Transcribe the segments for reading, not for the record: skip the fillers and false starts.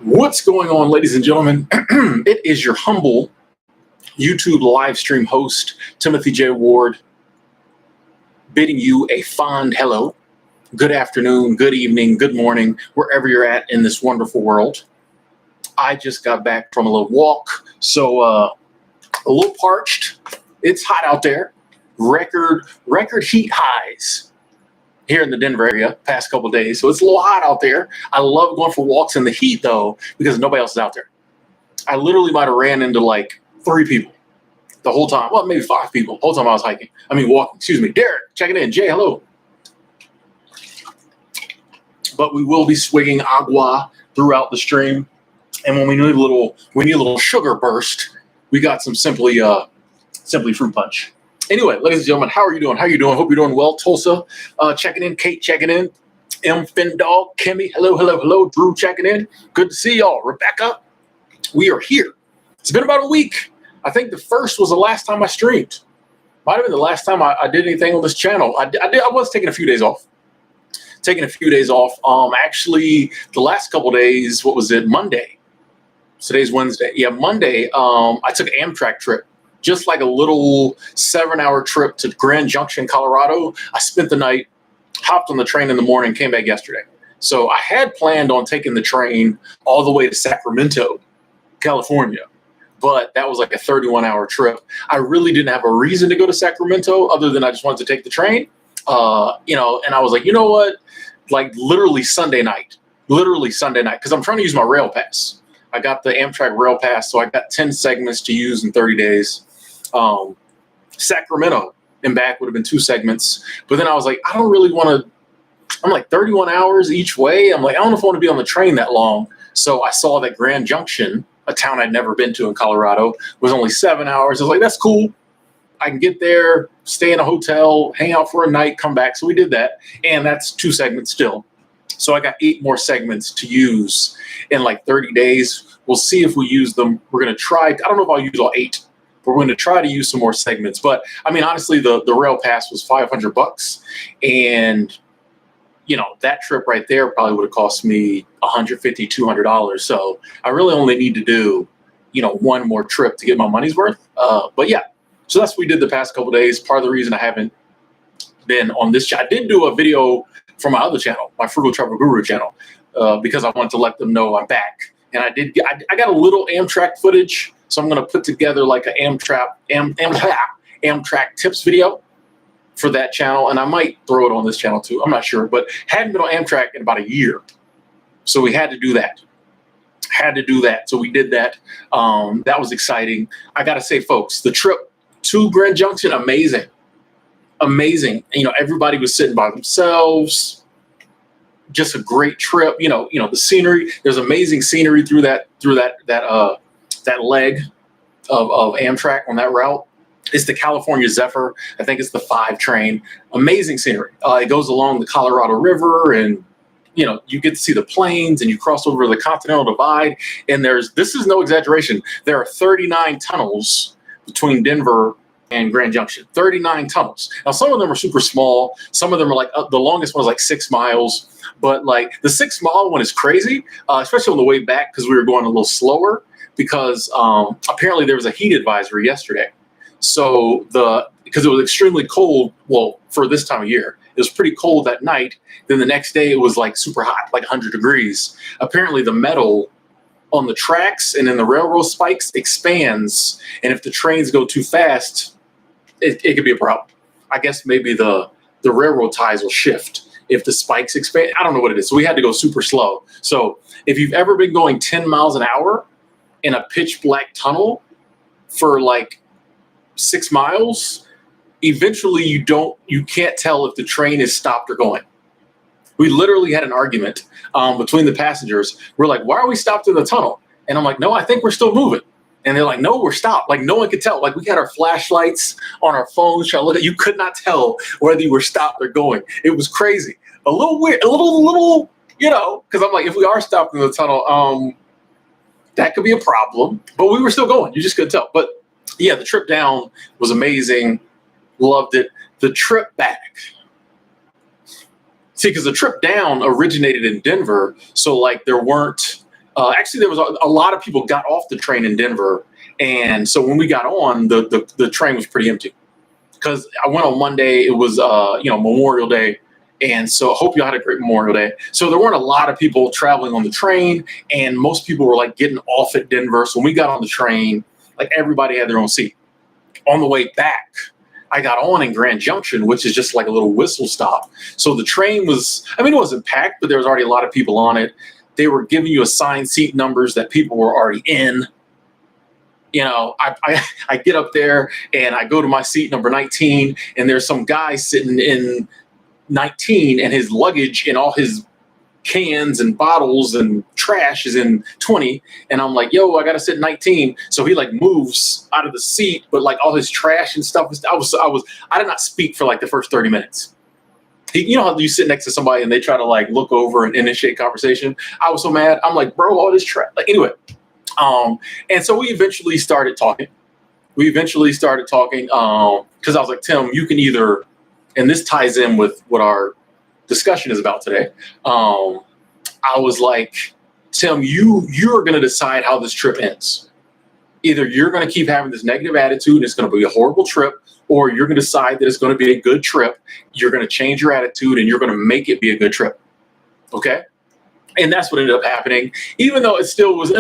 What's going on, ladies and gentlemen? It is your humble YouTube live stream host, Timothy J. Ward, bidding you a fond hello, good afternoon, good evening, good morning, wherever you're at in this wonderful world. I just got back from a little walk, so a little parched. It's hot out there. Record heat highs here in the Denver area past couple of days. So it's a little hot out there. I love going for walks in the heat though, because nobody else is out there. I literally might have ran into like 3 people the whole time. Well, maybe 5 people the whole time I was walking, excuse me. Derek, checking in. Jay, hello. But we will be swigging agua throughout the stream. And when we need a little sugar burst, we got some simply fruit punch. Anyway, ladies and gentlemen, how are you doing? Hope you're doing well. Tulsa, checking in. Kate, checking in. M. Findog, Kimmy, hello. Drew, checking in. Good to see y'all. Rebecca, we are here. It's been about a week. I think the first was the last time I streamed. Might have been the last time I did anything on this channel. I was taking a few days off. Actually, the last couple days, what was it? Monday. Today's Wednesday. Yeah, Monday, I took an Amtrak trip. Just like a little 7-hour trip to Grand Junction, Colorado. I spent the night, hopped on the train in the morning, came back yesterday. So I had planned on taking the train all the way to Sacramento, California, but that was like a 31-hour trip. I really didn't have a reason to go to Sacramento other than I just wanted to take the train, and I was like, you know what? Like literally Sunday night, because I'm trying to use my rail pass. I got the Amtrak rail pass, so I got 10 segments to use in 30 days. Sacramento and back would have been 2 segments, but then I was like, I don't really want to. I'm like 31 hours each way. I'm like, I don't know if I want to be on the train that long. So I saw that Grand Junction, a town I'd never been to in Colorado, was only 7 hours. I was like, that's cool. I can get there, stay in a hotel, hang out for a night, come back. So we did that, and that's 2 segments still. So I got 8 more segments to use in like 30 days. We'll see if we use them. We're going to try. I don't know if I'll use all 8. But we're going to try to use some more segments. But I mean, honestly, the rail pass was $500, and that trip right there probably would have cost me $150, $200. So I really only need to do, 1 more trip to get my money's worth. But yeah, so that's what we did the past couple of days. Part of the reason I haven't been on this channel. I did do a video from my other channel, my Frugal Travel Guru channel, because I wanted to let them know I'm back. And I got a little Amtrak footage. So I'm going to put together like an Amtrak tips video for that channel. And I might throw it on this channel too. I'm not sure, but hadn't been on Amtrak in about a year. So we had to do that. So we did that. That was exciting. I got to say, folks, the trip to Grand Junction, amazing. Everybody was sitting by themselves. Just a great trip. The scenery. There's amazing scenery through that leg of Amtrak on that route. It's the California Zephyr. I think it's the 5 train. Amazing scenery. It goes along the Colorado River, and you get to see the plains, and you cross over the Continental Divide. And this is no exaggeration. There are 39 tunnels between Denver and Grand Junction. 39 tunnels. Now some of them are super small. Some of them are like the longest one is like 6 miles. But like the 6-mile one is crazy, especially on the way back because we were going a little slower. Because apparently there was a heat advisory yesterday. So because it was extremely cold, well, for this time of year, it was pretty cold that night. Then the next day it was like super hot, like 100 degrees. Apparently the metal on the tracks and in the railroad spikes expands. And if the trains go too fast, it could be a problem. I guess maybe the railroad ties will shift if the spikes expand. I don't know what it is. So we had to go super slow. So if you've ever been going 10 miles an hour, in a pitch black tunnel for like 6 miles, eventually you can't tell if the train is stopped or going. We literally had an argument between the passengers. We're like, why are we stopped in the tunnel? And I'm like, no, I think we're still moving. And they're like, no, we're stopped. Like no one could tell. Like we had our flashlights on our phones trying to look at. You could not tell whether you were stopped or going. It was crazy. A little weird. A little, because I'm like, if we are stopped in the tunnel, that could be a problem, but we were still going. You just couldn't tell. But yeah, the trip down was amazing. Loved it. The trip back. See, because the trip down originated in Denver. So like there weren't Actually, there was a lot of people got off the train in Denver, and so when we got on, the train was pretty empty because I went on Monday. It was Memorial Day, and so I hope y'all had a great Memorial Day. So there weren't a lot of people traveling on the train, and most people were like getting off at Denver. So when we got on the train, like everybody had their own seat. On the way back, I got on in Grand Junction, which is just like a little whistle stop. So the train was, I mean, it wasn't packed, but there was already a lot of people on it. They were giving you assigned seat numbers that people were already in. I get up there and I go to my seat number 19, and there's some guy sitting in 19, and his luggage and all his cans and bottles and trash is in 20, and I'm like, yo, I gotta sit 19. So he like moves out of the seat, but like all his trash and stuff I did not speak for like the first 30 minutes. You know how you sit next to somebody and they try to like look over and initiate conversation? I was so mad. I'm like, bro, all this trash. Like, anyway, and so we eventually started talking because I was like, Tim, you can either, and this ties in with what our discussion is about today. I was like, Tim, you're going to decide how this trip ends. Either you're going to keep having this negative attitude and it's going to be a horrible trip, or you're going to decide that it's going to be a good trip. You're going to change your attitude and you're going to make it be a good trip. Okay? And that's what ended up happening. Even though it still was,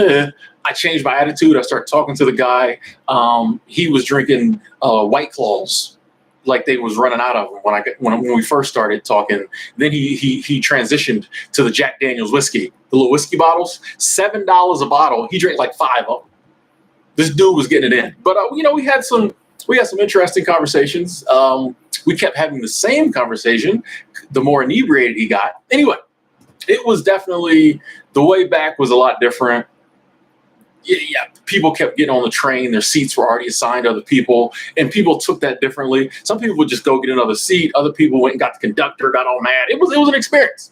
I changed my attitude. I started talking to the guy. He was drinking White Claws, like they was running out of them when we first started talking. Then he transitioned to the Jack Daniel's whiskey, the little whiskey bottles, $7 a bottle. He drank like 5 of them. This dude was getting it in. But we had some interesting conversations. We kept having the same conversation the more inebriated he got. Anyway, it was definitely, the way back was a lot different. Yeah, people kept getting on the train. Their seats were already assigned to other people, and people took that differently. Some people would just go get another seat. Other people went and got the conductor, got all mad. It was an experience.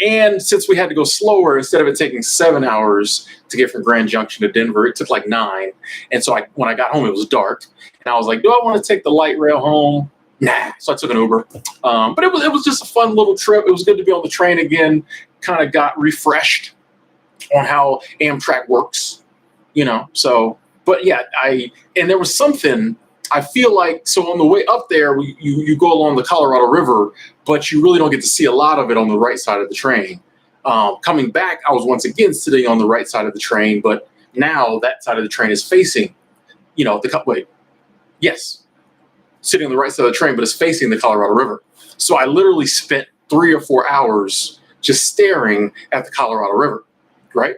And since we had to go slower, instead of it taking 7 hours to get from Grand Junction to Denver, it took like 9. And so when I got home, it was dark, and I was like, do I want to take the light rail home? Nah. So I took an Uber. But it was just a fun little trip. It was good to be on the train again. Kind of got refreshed on how Amtrak works, So, but yeah, and there was something, I feel like, so on the way up there, you go along the Colorado River, but you really don't get to see a lot of it on the right side of the train. Coming back, I was once again sitting on the right side of the train, but now that side of the train is facing, sitting on the right side of the train, but it's facing the Colorado River. So I literally spent 3 or 4 hours just staring at the Colorado River. Right.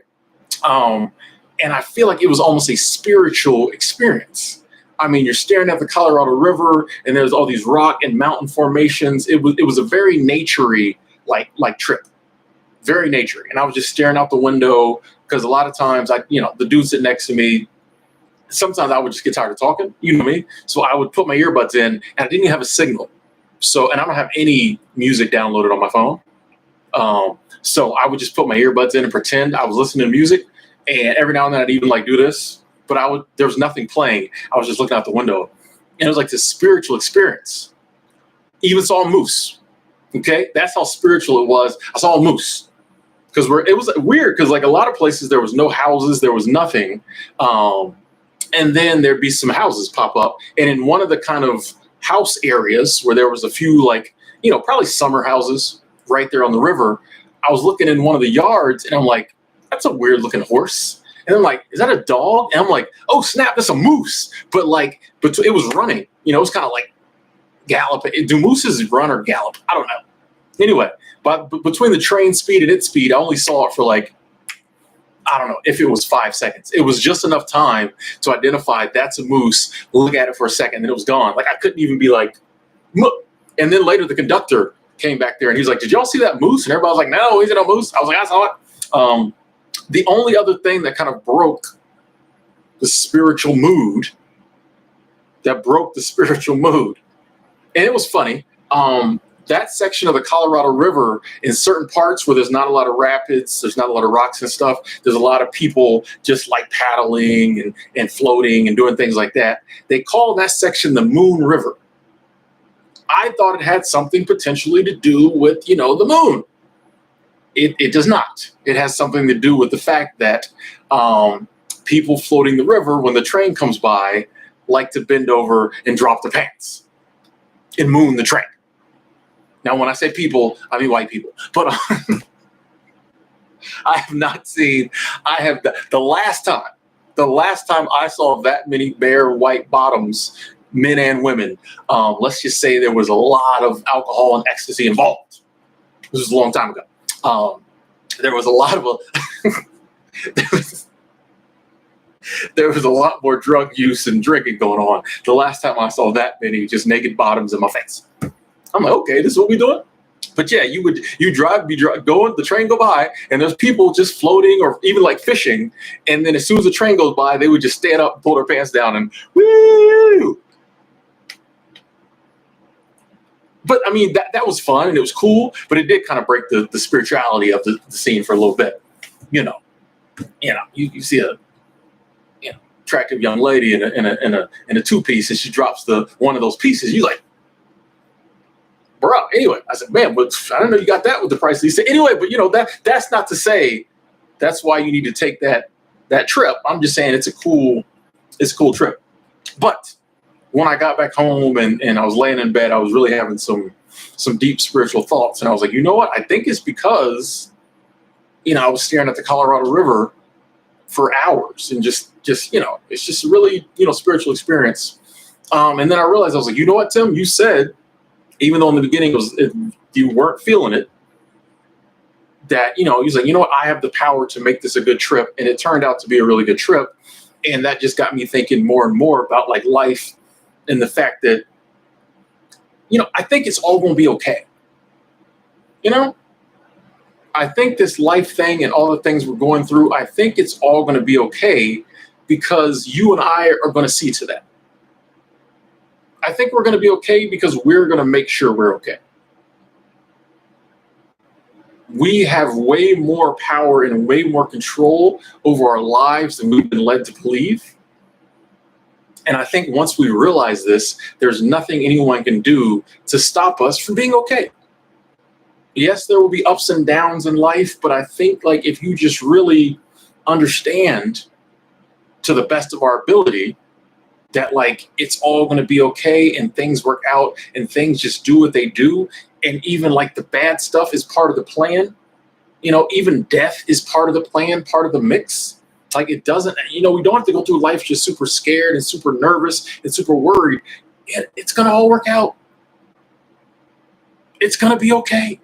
And I feel like it was almost a spiritual experience. I mean, you're staring at the Colorado River and there's all these rock and mountain formations. It was a very naturey like trip, very naturey. And I was just staring out the window because a lot of times the dude sitting next to me, sometimes I would just get tired of talking, you know me. So I would put my earbuds in and I didn't even have a signal. So, and I don't have any music downloaded on my phone. So I would just put my earbuds in and pretend I was listening to music, and every now and then I'd even do this, but there was nothing playing. I was just looking out the window, and it was like this spiritual experience. Even saw a moose. Okay, that's how spiritual it was. I saw a moose because it was weird because like a lot of places there was no houses, there was nothing, and then there'd be some houses pop up, and in one of the kind of house areas where there was a few probably summer houses right there on the river. I was looking in one of the yards and I'm like, that's a weird looking horse. And I'm like, is that a dog? And I'm like, oh snap, that's a moose. But it was running, it was kind of like galloping. Do mooses run or gallop? I don't know. Anyway, but between the train speed and its speed, I only saw it for I don't know if it was 5 seconds. It was just enough time to identify that's a moose, look at it for a second, and it was gone. I couldn't even be like, look. And then later the conductor came back there and he was like, did y'all see that moose? And everybody was like, no, he's no moose. I was like, I saw it. The only other thing that kind of broke the spiritual mood, and it was funny, that section of the Colorado River, in certain parts where there's not a lot of rapids, there's not a lot of rocks and stuff, there's a lot of people just paddling and floating and doing things like that. They call that section the Moon River. I thought it had something potentially to do with, the moon. It does not. It has something to do with the fact that people floating the river when the train comes by like to bend over and drop the pants and moon the train. Now, when I say people, I mean white people. But I have not seen. I have the last time I saw that many bare white bottoms, men and women. Let's just say there was a lot of alcohol and ecstasy involved. This was a long time ago. There was a lot of there was a lot more drug use and drinking going on. The last time I saw that many just naked bottoms in my face. I'm like, okay, this is what we doing. But yeah, you going, the train go by, and there's people just floating or even like fishing. And then as soon as the train goes by, they would just stand up, pull their pants down, and woo. But I mean, that was fun and it was cool, but it did kind of break the spirituality of the scene for a little bit. You see a attractive young lady in a two-piece, and she drops one of those pieces. You like, bro. Anyway, I said, man, but I don't know you got that with the price. He said, anyway, but that's not to say that's why you need to take that trip. I'm just saying it's a cool trip. But when I got back home and I was laying in bed, I was really having some deep spiritual thoughts, and I was like, you know what? I think it's because I was staring at the Colorado River for hours and just it's just a really spiritual experience. And then I realized, I was like, you know what, Tim, you said, even though in the beginning you weren't feeling it, that he's like, you know what, I have the power to make this a good trip, and it turned out to be a really good trip. And that just got me thinking more and more about like life and the fact that I think it's all going to be okay. I think this life thing and all the things we're going through, I think it's all going to be okay because you and I are going to see to that. I think we're going to be okay because we're going to make sure we're okay. We have way more power and way more control over our lives than we've been led to believe. And I think once we realize this, there's nothing anyone can do to stop us from being okay. Yes, there will be ups and downs in life, but I think like if you just really understand to the best of our ability that like it's all going to be okay and things work out and things just do what they do, and even like the bad stuff is part of the plan, even death is part of the plan, part of the mix. Like it doesn't, we don't have to go through life just super scared and super nervous and super worried. It's going to all work out. It's going to be okay.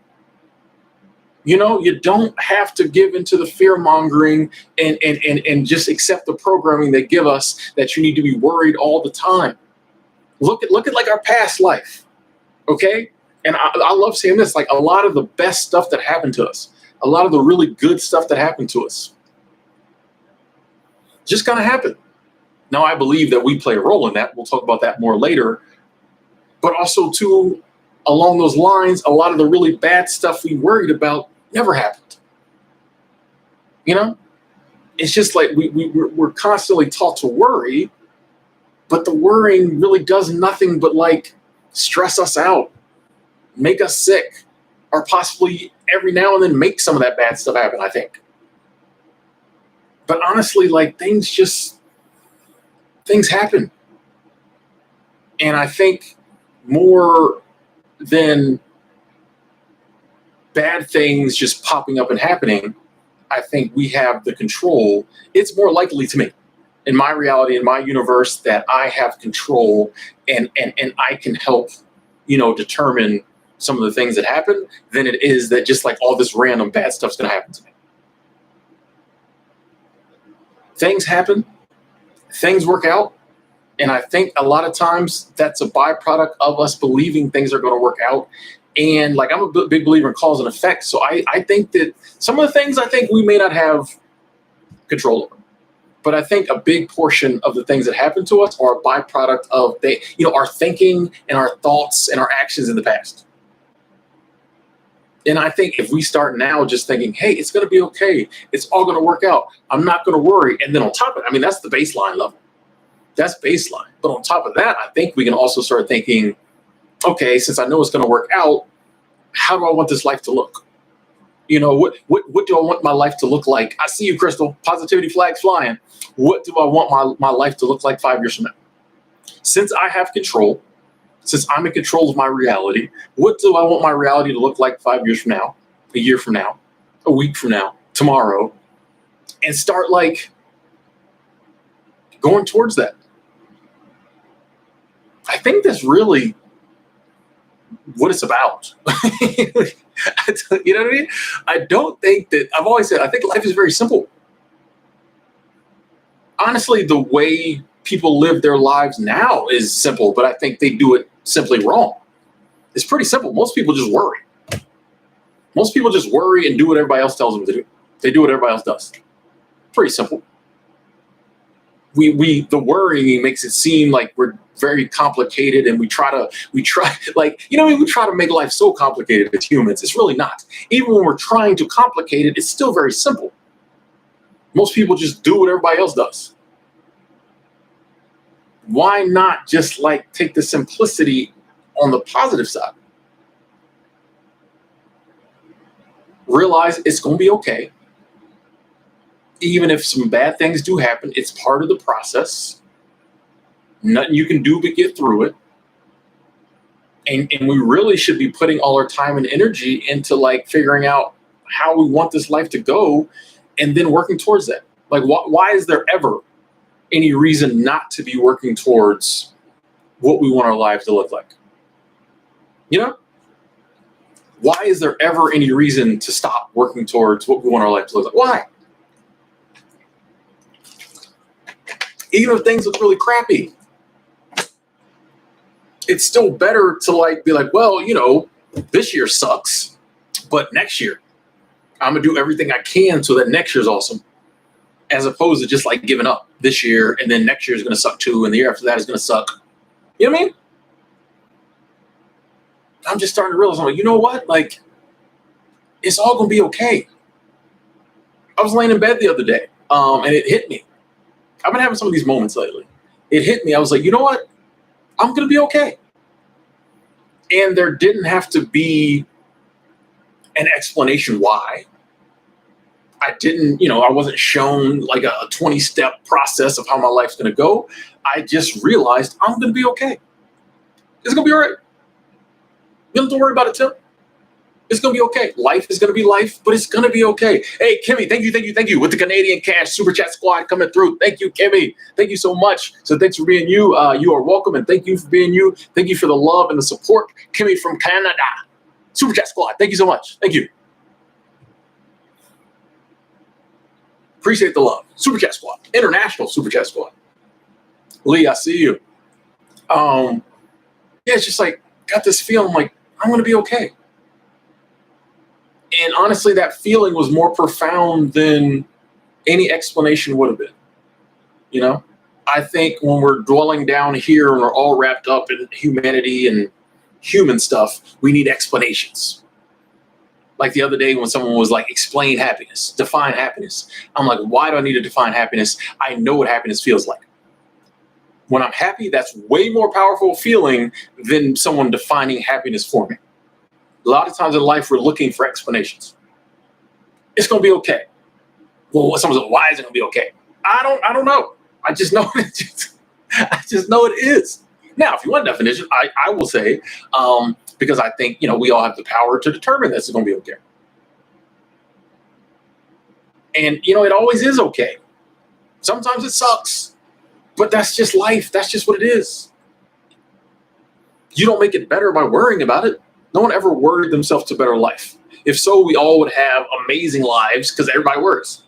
You don't have to give into the fear mongering and just accept the programming they give us that you need to be worried all the time. Look at like our past life. Okay. And I love saying this, like a lot of the best stuff that happened to us, a lot of the really good stuff that happened to us, just gonna happen. Now, I believe that we play a role in that. We'll talk about that more later. But also, too, along those lines, a lot of the really bad stuff we worried about never happened. It's just like we're constantly taught to worry, but the worrying really does nothing but like stress us out, make us sick, or possibly every now and then make some of that bad stuff happen, I think. But honestly, like things happen. And I think more than bad things just popping up and happening, I think we have the control. It's more likely to me, in my reality, in my universe, that I have control and I can help, determine some of the things that happen than it is that just like all this random bad stuff's going to happen to me. Things happen, things work out. And I think a lot of times that's a byproduct of us believing things are going to work out. And like, I'm a big believer in cause and effect. So I think that some of the things I think we may not have control over, but I think a big portion of the things that happen to us are a byproduct of our thinking and our thoughts and our actions in the past. And I think if we start now just thinking, hey, it's going to be okay, it's all going to work out, I'm not going to worry. And then on top of it, that's the baseline level. That's baseline. But on top of that, I think we can also start thinking, okay, since I know it's going to work out, how do I want this life to look? What do I want my life to look like? I see you, Crystal. Positivity flags flying. What do I want my life to look like 5 years from now? Since I have control, since I'm in control of my reality, what do I want my reality to look like 5 years from now, a year from now, a week from now, tomorrow? And start like going towards that. I think that's really what it's about. You know what I mean? I don't think that, I've always said, I think life is very simple. Honestly, the way people live their lives now is simple, but I think they do it simply wrong. It's pretty simple. Most people just worry. Most people just worry and do what everybody else tells them to do. They do what everybody else does. Pretty simple. The worrying makes it seem like we're very complicated, and we try like, we try to make life so complicated as humans. It's really not. Even when we're trying to complicate it, it's still very simple. Most people just do what everybody else does. Why not just like take the simplicity on the positive side? Realize it's going to be okay. Even if some bad things do happen, it's part of the process. Nothing you can do but get through it. And we really should be putting all our time and energy into like figuring out how we want this life to go, and then working towards that. Like, why is there ever any reason not to be working towards what we want our lives to look like? Why is there ever any reason to stop working towards what we want our life to look like? Why? Even if things look really crappy, it's still better to like be like, well, this year sucks, but next year I'm gonna do everything I can so that next year's awesome, as opposed to just like giving up this year and then next year is gonna suck too, and the year after that is gonna suck. You know what I mean? I'm just starting to realize, I'm like, you know what? Like, it's all gonna be okay. I was laying in bed the other day, and it hit me. I've been having some of these moments lately. It hit me. I was like, you know what? I'm going to be okay. And there didn't have to be an explanation why. I wasn't shown like a 20-step process of how my life's going to go. I just realized I'm going to be okay. It's going to be all right. You don't have to worry about it, Tim. It's going to be okay. Life is going to be life, but it's going to be okay. Hey, Kimmy, thank you. With the Canadian Cash Super Chat Squad coming through. Thank you, Kimmy. Thank you so much. So thanks for being you. You are welcome, and thank you for being you. Thank you for the love and the support. Kimmy from Canada. Super Chat Squad. Thank you so much. Thank you. Appreciate the love. Super Chat Squad. International Super Chat Squad. Lee, I see you. It's just like, got this feeling like I'm going to be okay. And honestly, that feeling was more profound than any explanation would have been. I think when we're dwelling down here and we're all wrapped up in humanity and human stuff, we need explanations. Like the other day when someone was like, explain happiness, define happiness. I'm like, why do I need to define happiness? I know what happiness feels like. When I'm happy, that's way more powerful feeling than someone defining happiness for me. A lot of times in life, we're looking for explanations. It's going to be okay. Well, someone's like, why is it going to be okay? I don't know. I just know I just know it is. Now, if you want a definition, I will say, because I think, we all have the power to determine this is going to be okay. And, it always is okay. Sometimes it sucks, but that's just life. That's just what it is. You don't make it better by worrying about it. No one ever worried themselves to better life. If so, we all would have amazing lives because everybody worries.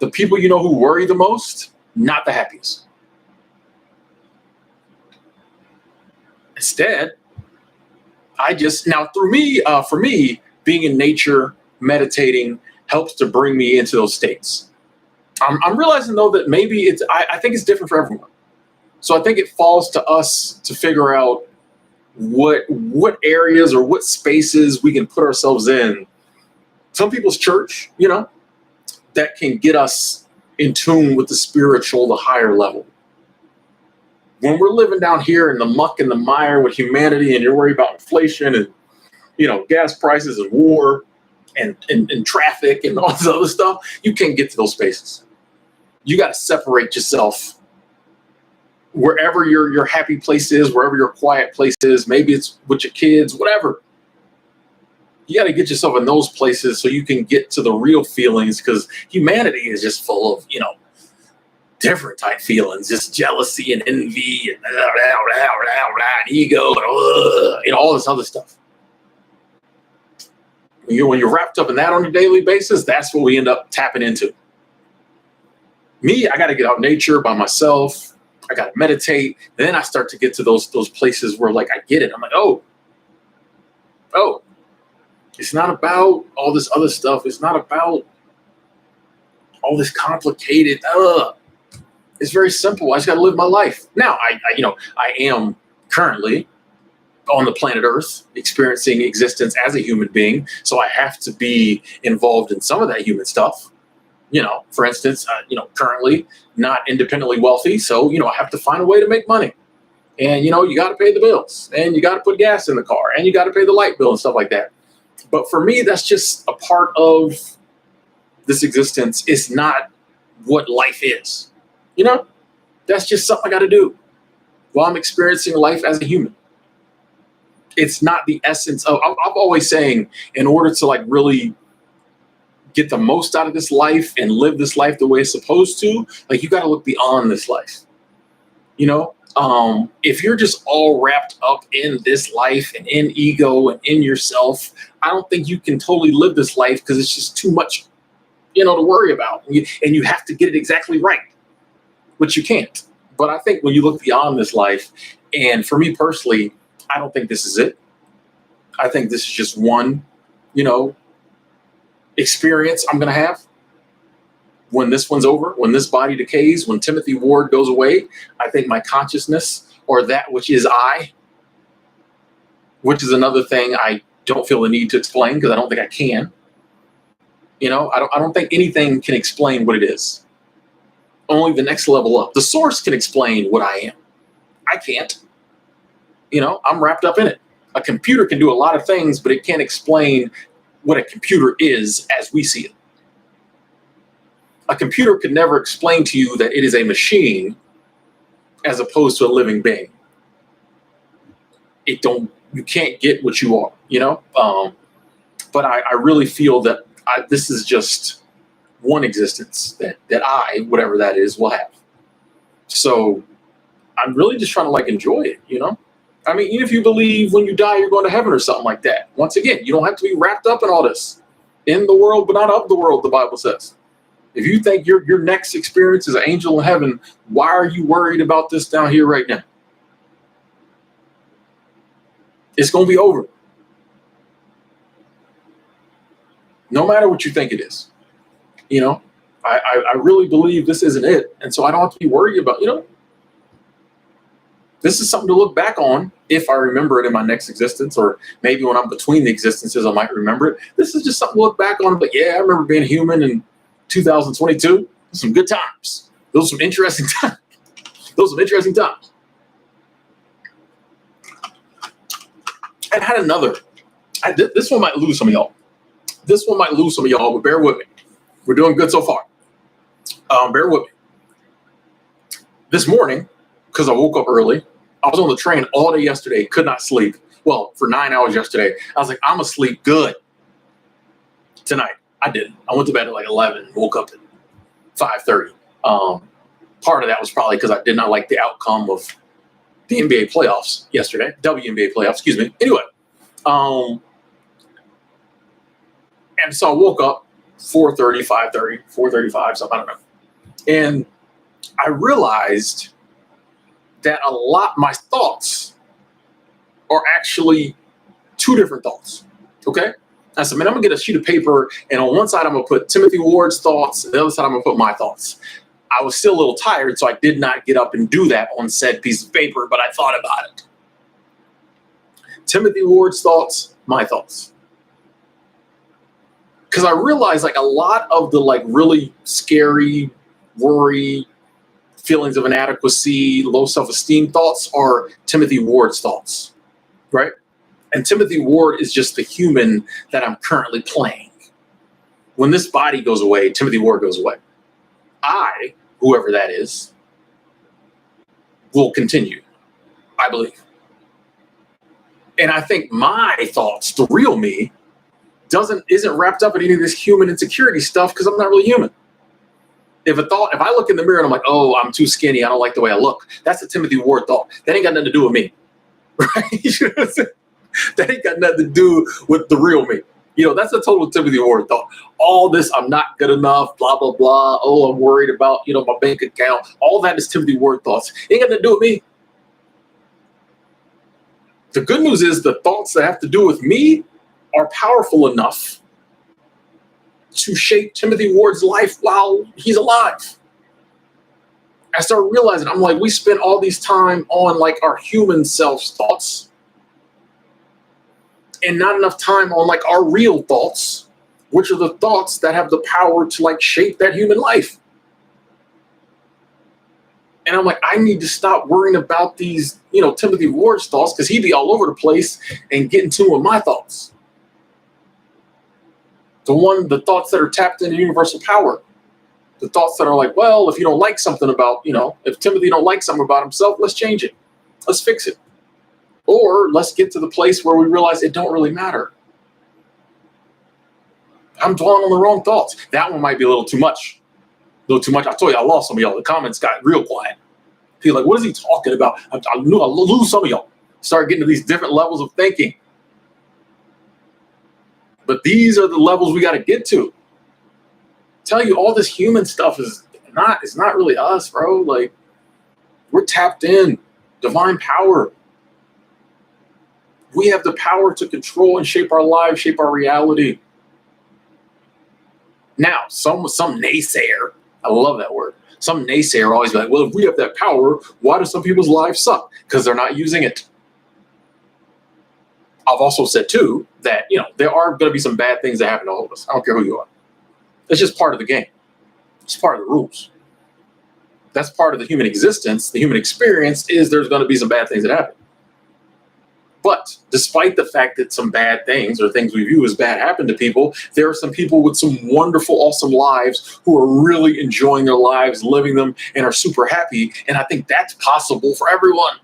The people who worry the most, not the happiest. Instead, for me, being in nature, meditating helps to bring me into those states. I'm realizing though that maybe I think it's different for everyone. So I think it falls to us to figure out what areas or what spaces we can put ourselves in. Some people's church, that can get us in tune with the spiritual, the higher level. When we're living down here in the muck and the mire with humanity, and you're worried about inflation and gas prices and war, and traffic and all this other stuff, you can't get to those spaces. You got to separate yourself wherever your happy place is, wherever your quiet place is. Maybe it's with your kids, whatever. You got to get yourself in those places so you can get to the real feelings, because humanity is just full of, different type feelings, just jealousy and envy and ego and all this other stuff. When you're wrapped up in that on a daily basis, that's what we end up tapping into. Me, I got to get out in nature by myself. I got to meditate. And then I start to get to those places where, like, I get it. I'm like, oh, it's not about all this other stuff. It's not about all this complicated. It's very simple. I just got to live my life. Now, I am currently on the planet Earth experiencing existence as a human being. So I have to be involved in some of that human stuff. For instance, currently not independently wealthy. So, I have to find a way to make money. And, you got to pay the bills, and you got to put gas in the car, and you got to pay the light bill and stuff like that. But for me, that's just a part of this existence. It's not what life is. That's just something I got to do while I'm experiencing life as a human. It's not the essence of, I'm always saying, in order to like really get the most out of this life and live this life the way it's supposed to, like, you got to look beyond this life. If you're just all wrapped up in this life and in ego and in yourself, I don't think you can totally live this life, because it's just too much, to worry about. And you have to get it exactly right, which you can't. But I think when you look beyond this life, and for me personally, I don't think this is it. I think this is just one, experience I'm going to have. When this one's over, when this body decays, when Timothy Ward goes away, I think my consciousness, or that which is I, which is another thing I don't feel the need to explain, because I don't think I can. I don't think anything can explain what it is. Only the next level up. The source can explain what I am. I can't. I'm wrapped up in it. A computer can do a lot of things, but it can't explain what a computer is as we see it. A computer could never explain to you that it is a machine as opposed to a living being. You can't get what you are, but I really feel that this is just one existence that I, whatever that is, will have. So I'm really just trying to like enjoy it, I mean, even if you believe when you die you're going to heaven or something like that, once again, you don't have to be wrapped up in all this. In the world, but not of the world, the Bible says. If you think your next experience is an angel in heaven, why are you worried about this down here right now? It's going to be over. No matter what you think it is. I really believe this isn't it. And so I don't have to be worried about, this is something to look back on if I remember it in my next existence, or maybe when I'm between the existences, I might remember it. This is just something to look back on. But yeah, I remember being human in 2022. Some good times. Those are some interesting times. I had another. This one might lose some of y'all. But bear with me. We're doing good so far. Bear with me. This morning, because I woke up early, I was on the train all day yesterday, could not sleep. Well, for 9 hours yesterday. I was like, I'm going to sleep good tonight. I didn't. I went to bed at like 11, woke up at 5:30. Part of that was probably because I did not like the outcome of the NBA playoffs yesterday. WNBA playoffs, excuse me. Anyway, and so I woke up 4:30, 5:30, 4:35, something, I don't know. And I realized that my thoughts are actually two different thoughts. Okay? I said, man, I'm going to get a sheet of paper, and on one side, I'm going to put Timothy Ward's thoughts, and the other side, I'm going to put my thoughts. I was still a little tired, so I did not get up and do that on said piece of paper, but I thought about it. Timothy Ward's thoughts, my thoughts. Because I realized like a lot of the like really scary, worry, feelings of inadequacy, low self-esteem thoughts are Timothy Ward's thoughts, right? And Timothy Ward is just the human that I'm currently playing. when this body goes away, Timothy Ward goes away, I, whoever that is, will continue, I believe. And I think my thoughts, the real me, isn't wrapped up in any of this human insecurity stuff because I'm not really human. If I look in the mirror and I'm like, oh, I'm too skinny, I don't like the way I look, that's a Timothy Ward thought. That ain't got nothing to do with me, right? You know what I'm saying? That ain't got nothing to do with the real me. That's a total Timothy Ward thought. All this, I'm not good enough, blah, blah, blah. Oh, I'm worried about, my bank account. All that is Timothy Ward thoughts. It ain't got nothing to do with me. The good news is the thoughts that have to do with me are powerful enough to shape Timothy Ward's life while he's alive. I started realizing, I'm like, we spend all these time on like our human self's thoughts and not enough time on like our real thoughts, which are the thoughts that have the power to like shape that human life. And I'm like, I need to stop worrying about these, Timothy Ward's thoughts, because he'd be all over the place and getting to with my thoughts. The thoughts that are tapped into universal power. The thoughts that are like, well, if you don't like something about, if Timothy don't like something about himself, let's change it. Let's fix it. Or let's get to the place where we realize it don't really matter. I'm dwelling on the wrong thoughts. That one might be a little too much. I told you, I lost some of y'all. The comments got real quiet. People like, what is he talking about? I lose some of y'all. Start getting to these different levels of thinking. But these are the levels we got to get to. Tell you, all this human stuff is not really us, bro. Like, we're tapped in. Divine power. We have the power to control and shape our lives, shape our reality. Now, some naysayer, I love that word. Some naysayer always be like, well, if we have that power, why do some people's lives suck? Because they're not using it. I've also said, too, that, there are going to be some bad things that happen to all of us. I don't care who you are. It's just part of the game. It's part of the rules. That's part of the human existence. The human experience is there's going to be some bad things that happen. But despite the fact that some bad things or things we view as bad happen to people, there are some people with some wonderful, awesome lives who are really enjoying their lives, living them, and are super happy. And I think that's possible for everyone.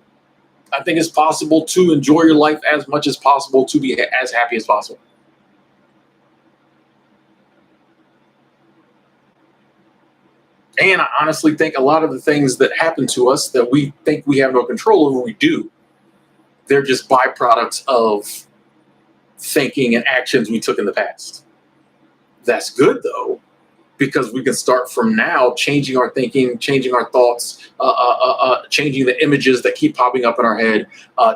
I think it's possible to enjoy your life as much as possible, to be as happy as possible. And I honestly think a lot of the things that happen to us that we think we have no control over, we do. They're just byproducts of thinking and actions we took in the past. That's good, though, because we can start from now changing our thinking, changing our thoughts, changing the images that keep popping up in our head,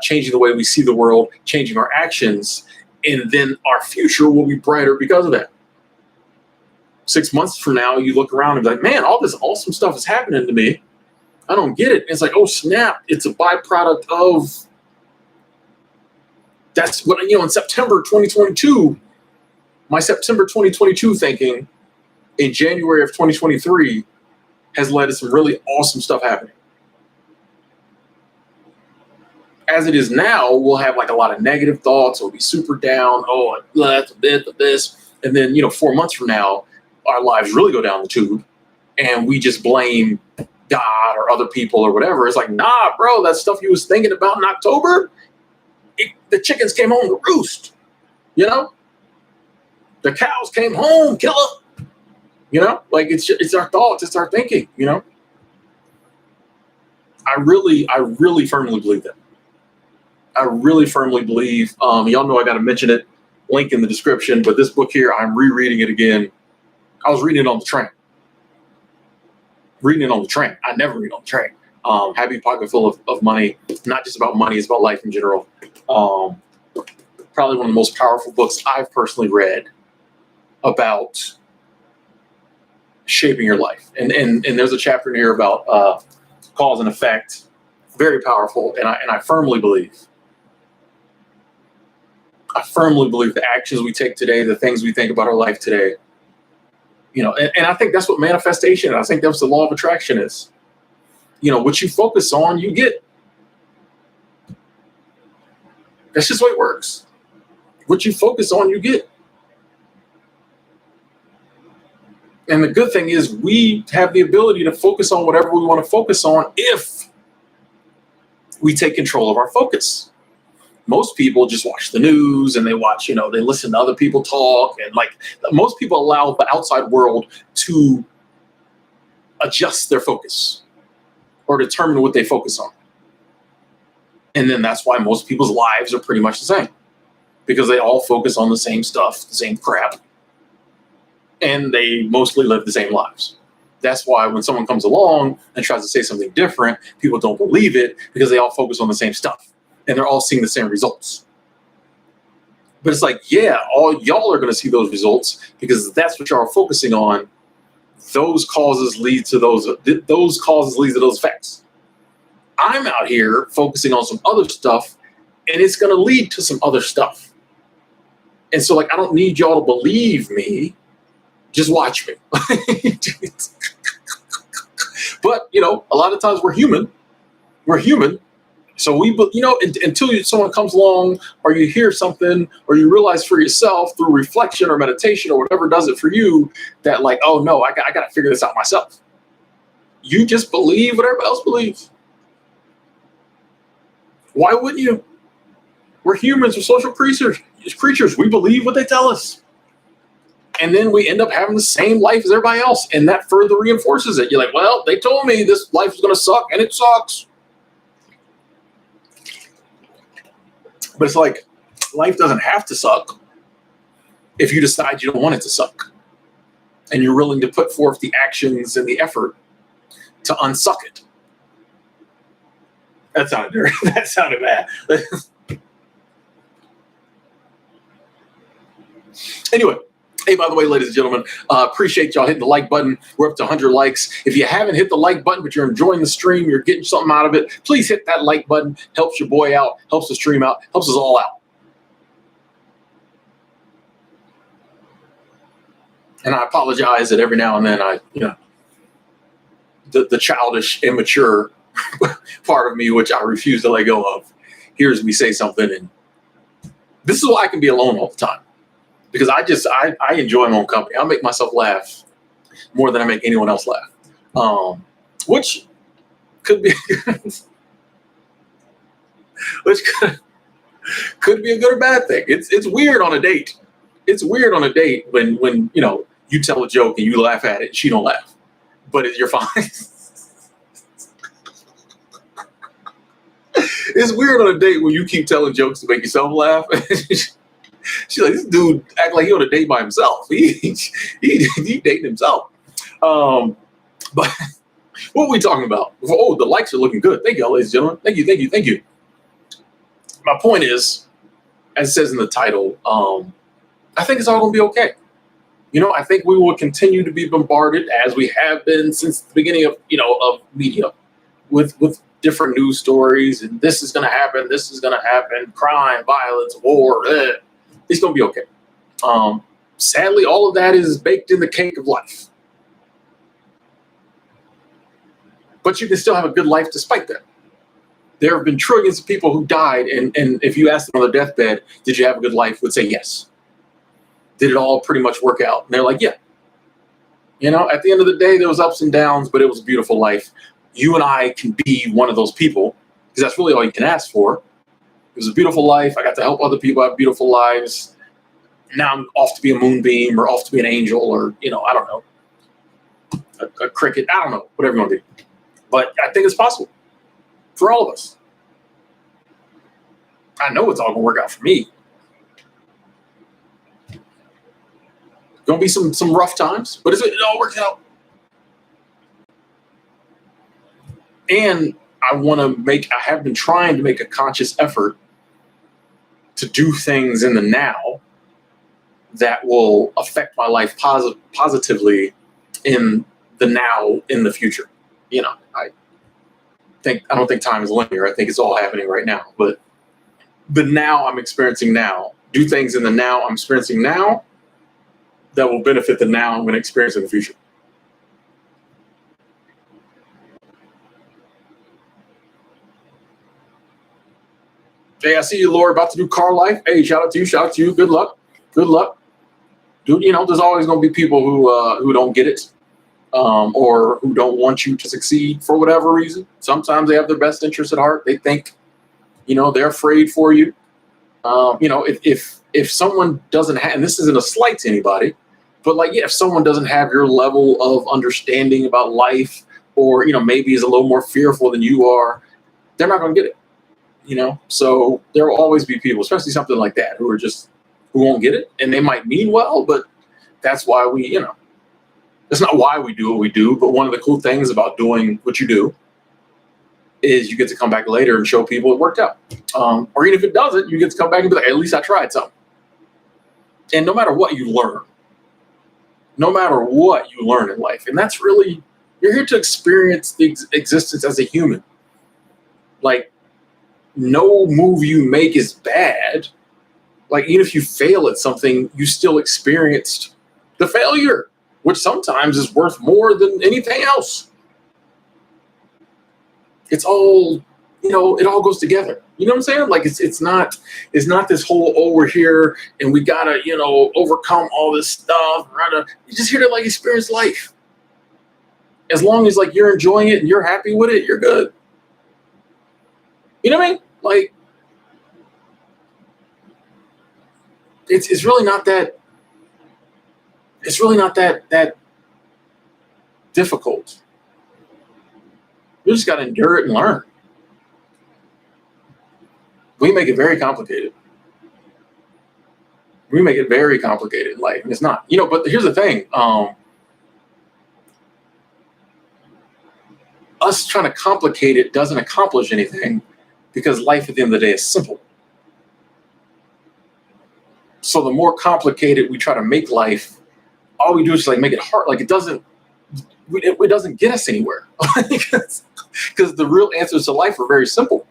changing the way we see the world, changing our actions, and then our future will be brighter because of that. 6 months from now, you look around and be like, man, all this awesome stuff is happening to me. I don't get it. And it's like, oh, snap. It's a byproduct of... That's what, in September 2022, my September 2022 thinking in January of 2023 has led to some really awesome stuff happening. As it is now, we'll have like a lot of negative thoughts. We'll be super down. Oh, that's a bit of this. And then, 4 months from now, our lives really go down the tube and we just blame God or other people or whatever. It's like, nah, bro, that stuff you was thinking about in October, the chickens came home to roost, the cows came home, killer, like it's our thoughts, it's our thinking, I really firmly believe that. I really firmly believe, y'all know I got to mention it, link in the description, but this book here, I'm rereading it again. I was reading it on the train. I never read on the train. Happy Pocket Full of Money, not just about money, it's about life in general. Probably one of the most powerful books I've personally read about shaping your life. And there's a chapter in here about cause and effect. Very powerful. And I firmly believe the actions we take today, the things we think about our life today, and I think that's what manifestation is. I think that's what the law of attraction is. What you focus on, you get. That's just the way it works. What you focus on, you get. And the good thing is we have the ability to focus on whatever we want to focus on if we take control of our focus. Most people just watch the news and they watch, they listen to other people talk. And like most people allow the outside world to adjust their focus or determine what they focus on. And then that's why most people's lives are pretty much the same, because they all focus on the same stuff, the same crap, and they mostly live the same lives. That's why when someone comes along and tries to say something different, people don't believe it because they all focus on the same stuff and they're all seeing the same results. But it's like, yeah, all y'all are going to see those results because that's what y'all are focusing on. Those causes lead to those causes lead to those effects. I'm out here focusing on some other stuff and it's going to lead to some other stuff. And so like, I don't need y'all to believe me. Just watch me. But, a lot of times we're human. So until someone comes along or you hear something or you realize for yourself through reflection or meditation or whatever does it for you that like, oh no, I got to figure this out myself. You just believe what everybody else believes. Why wouldn't you? We're humans, we're social creatures. We believe what they tell us. And then we end up having the same life as everybody else. And that further reinforces it. You're like, well, they told me this life is going to suck, and it sucks. But it's like, life doesn't have to suck if you decide you don't want it to suck. And you're willing to put forth the actions and the effort to unsuck it. That sounded dirty. That sounded bad. Anyway. Hey, by the way, ladies and gentlemen, appreciate y'all hitting the like button. We're up to 100 likes. If you haven't hit the like button, but you're enjoying the stream, you're getting something out of it, please hit that like button. Helps your boy out, helps the stream out, helps us all out. And I apologize that every now and then the childish, immature part of me, which I refuse to let go of, hears me say something. And this is why I can be alone all the time. Because I enjoy my own company. I make myself laugh more than I make anyone else laugh, which could be could be a good or bad thing. It's weird on a date. It's weird on a date when you tell a joke and you laugh at it and she don't laugh, but you're fine. It's weird on a date when you keep telling jokes to make yourself laugh. She's like, this dude act like he on a date by himself. He dating himself. But what are we talking about? Oh, the likes are looking good. Thank you, ladies and gentlemen. Thank you. My point is, as it says in the title, I think it's all going to be okay. I think we will continue to be bombarded as we have been since the beginning of media with different news stories, and this is going to happen, crime, violence, war. It's going to be okay. Sadly, all of that is baked in the cake of life. But you can still have a good life despite that. There have been trillions of people who died, and if you asked them on their deathbed, did you have a good life, would say yes. Did it all pretty much work out? And they're like, yeah. At the end of the day, there was ups and downs, but it was a beautiful life. You and I can be one of those people, because that's really all you can ask for. It was a beautiful life. I got to help other people have beautiful lives. Now I'm off to be a moonbeam or off to be an angel or, I don't know, a cricket. I don't know, whatever you want to be. But I think it's possible for all of us. I know it's all going to work out for me. Going to be some rough times, but it all works out. And I have been trying to make a conscious effort to do things in the now that will affect my life positively in the now, in the future. I don't think time is linear. I think it's all happening right now. But the now I'm experiencing now, do things in the now I'm experiencing now that will benefit the now I'm going to experience in the future. Hey, I see you, Laura, about to do car life. Hey, shout out to you. Good luck. There's always going to be people who don't get it, or who don't want you to succeed for whatever reason. Sometimes they have their best interest at heart. They think, they're afraid for you. If someone doesn't have, and this isn't a slight to anybody, but if someone doesn't have your level of understanding about life, or maybe is a little more fearful than you are, they're not going to get it. So there will always be people, especially something like that, who won't get it, and they might mean well, but that's why that's not why we do what we do. But one of the cool things about doing what you do is you get to come back later and show people it worked out. Or even if it doesn't, you get to come back and be like, at least I tried something. And no matter what you learn in life, and that's really, you're here to experience the existence as a human. No move you make is bad. Even if you fail at something, you still experienced the failure, which sometimes is worth more than anything else. It's all, it all goes together. You know what I'm saying? It's not this whole, we're here and we gotta, overcome all this stuff. You're just here to experience life. As long as you're enjoying it and you're happy with it, you're good. You know what I mean? It's really not that. It's really not that difficult. You just got to endure it and learn. We make it very complicated. We make it very complicated in life, and it's not. But here's the thing. Us trying to complicate it doesn't accomplish anything, because life at the end of the day is simple. So the more complicated we try to make life, all we do is make it hard. It doesn't get us anywhere. Because the real answers to life are very simple.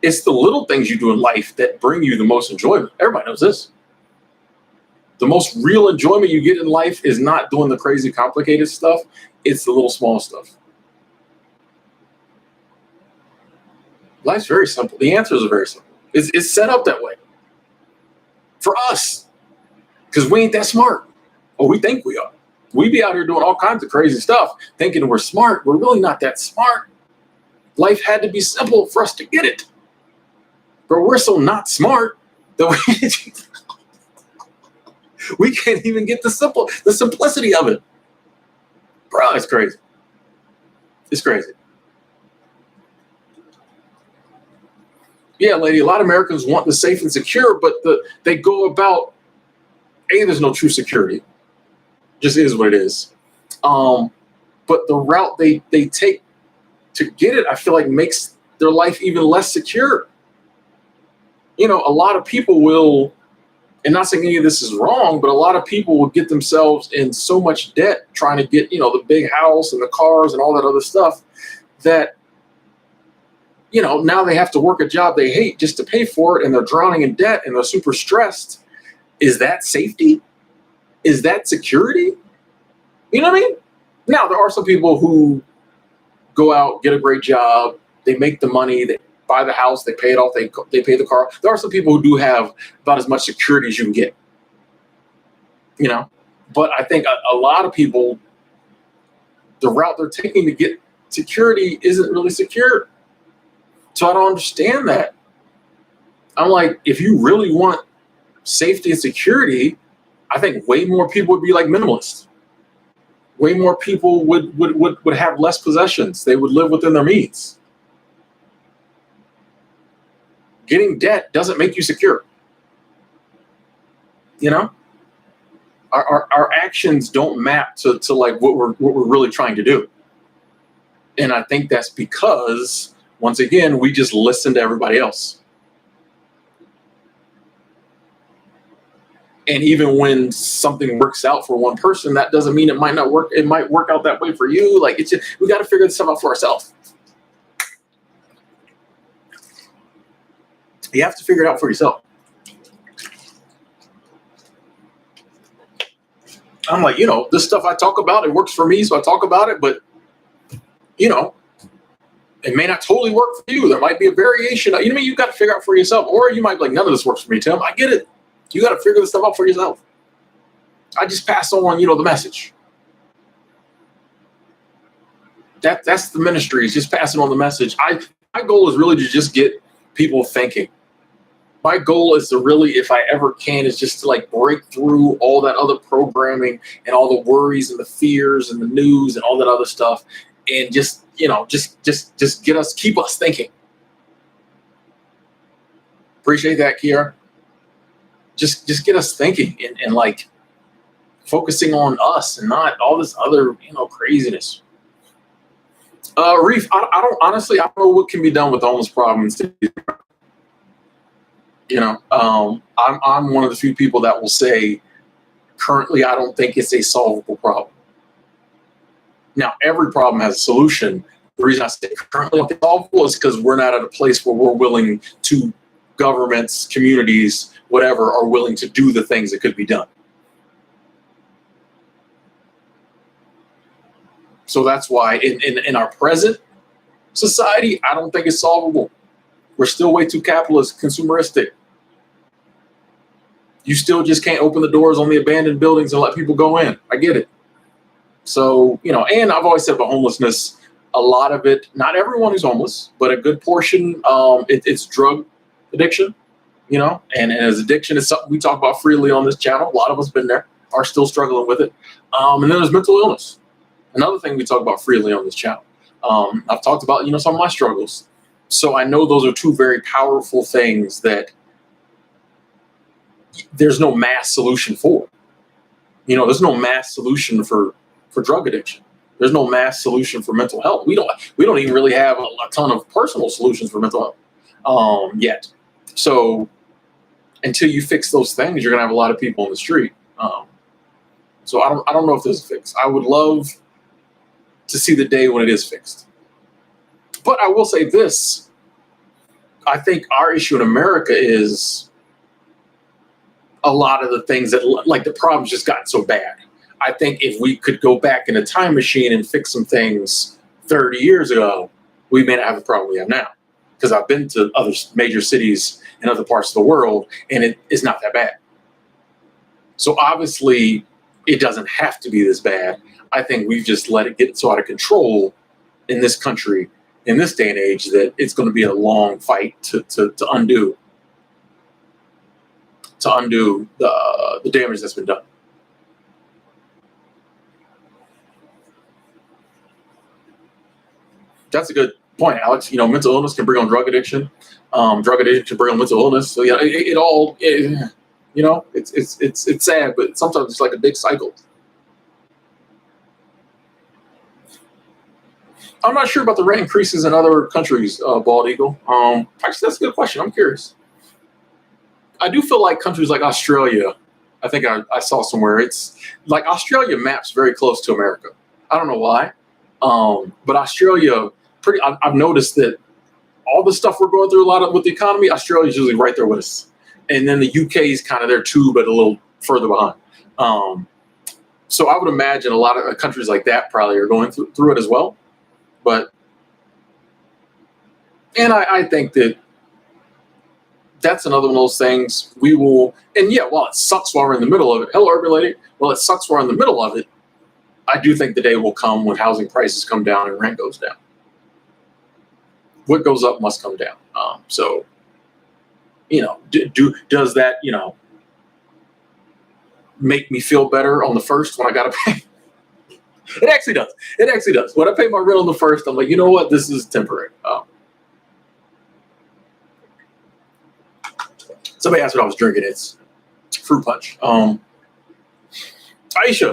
It's the little things you do in life that bring you the most enjoyment. Everybody knows this. The most real enjoyment you get in life is not doing the crazy complicated stuff. It's the little small stuff. Life's very simple. The answers are very simple. It's set up that way for us, because we ain't that smart. Or we think we are. We be out here doing all kinds of crazy stuff, thinking we're smart. We're really not that smart. Life had to be simple for us to get it. But we're so not smart that we can't even get the simplicity of it. Bro, it's crazy. It's crazy. Yeah, lady, a lot of Americans want the safe and secure, but they go about, there's no true security. Just is what it is. But the route they take to get it, I feel makes their life even less secure. A lot of people will, and not saying any of this is wrong, but a lot of people will get themselves in so much debt trying to get, the big house and the cars and all that other stuff, that now they have to work a job they hate just to pay for it, and they're drowning in debt and they're super stressed. Is that safety? Is that security? You know what I mean? Now, there are some people who go out, get a great job, they make the money, they buy the house, they pay it off, they pay the car. There are some people who do have about as much security as you can get. But I think a lot of people, the route they're taking to get security isn't really secure. So I don't understand that. I'm if you really want safety and security, I think way more people would be minimalists. Way more people would have less possessions. They would live within their means. Getting debt doesn't make you secure. Our actions don't map to what we're really trying to do. And I think that's because, once again, we just listen to everybody else. And even when something works out for one person, that doesn't mean it might not work. It might work out that way for you. We got to figure this stuff out for ourselves. You have to figure it out for yourself. I'm this stuff I talk about, it works for me, so I talk about it, but, it may not totally work for you. There might be a variation. You got to figure out for yourself. Or you might be none of this works for me, Tim. I get it. You got to figure this stuff out for yourself. I just pass on, the message. That's the ministry, is just passing on the message. My goal is really to just get people thinking. My goal is to really, if I ever can, is just to like break through all that other programming and all the worries and the fears and the news and all that other stuff, and just keep us thinking. Appreciate that, Kiara. Just get us thinking and like focusing on us and not all this other craziness. Reef, I don't honestly, I don't know what can be done with the homeless problem. I'm one of the few people that will say currently I don't think it's a solvable problem. Now, every problem has a solution. The reason I say currently it's solvable is because we're not at a place where we're willing to, governments, communities, whatever, are willing to do the things that could be done. So that's why in our present society, I don't think it's solvable. We're still way too capitalist, consumeristic. You still just can't open the doors on the abandoned buildings and let people go in. I get it. So, and I've always said about homelessness, a lot of it, not everyone who's homeless, but a good portion, it's drug addiction, and as addiction is something we talk about freely on this channel. A lot of us been there, are still struggling with it. And then there's mental illness. Another thing we talk about freely on this channel. I've talked about, some of my struggles. So I know those are two very powerful things that there's no mass solution for. There's no mass solution for drug addiction. There's no mass solution for mental health. We don't even really have a ton of personal solutions for mental health yet. So until you fix those things, you're gonna have a lot of people on the street. So I don't know if there's a fix. I would love to see the day when it is fixed. But I will say this. I think our issue in America is a lot of the things that, like, the problem's just gotten so bad. I think if we could go back in a time machine and fix some things 30 years ago, we may not have the problem we have now. Because I've been to other major cities in other parts of the world, and it is not that bad. So obviously, it doesn't have to be this bad. I think we've just let it get so out of control in this country, in this day and age, that it's going to be a long fight to undo the damage that's been done. That's a good point, Alex. Mental illness can bring on drug addiction. Drug addiction can bring on mental illness. So it's sad, but sometimes it's like a big cycle. I'm not sure about the rent increases in other countries, Bald Eagle. Actually, that's a good question. I'm curious. I do feel like countries like Australia, I think I saw somewhere, it's like Australia maps very close to America. I don't know why, but Australia, I've noticed that all the stuff we're going through a lot of with the economy, Australia's usually right there with us. And then the UK is kind of there too, but a little further behind. So I would imagine a lot of countries like that probably are going through it as well. I think that's another one of those things we will, and yeah, while it sucks while we're in the middle of it, hello, urban lady, while it sucks while we're in the middle of it, I do think the day will come when housing prices come down and rent goes down. What goes up must come down. Does that, make me feel better on the first when I got to pay? It actually does. It actually does. When I pay my rent on the first, I'm like, you know what? This is temporary. Somebody asked what I was drinking. It's fruit punch. Aisha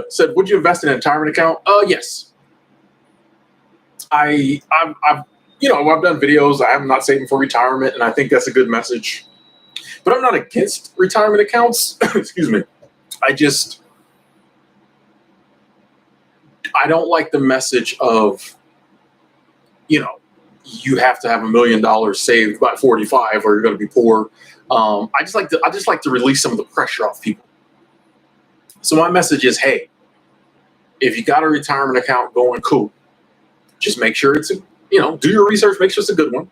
said, would you invest in a retirement account? Yes. I've done videos. I'm not saving for retirement, and I think that's a good message. But I'm not against retirement accounts. Excuse me. I don't like the message of, you have to have $1 million saved by 45 or you're going to be poor. I just like to release some of the pressure off people. So my message is, hey, if you got a retirement account going, cool. Just make sure it's do your research, make sure it's a good one.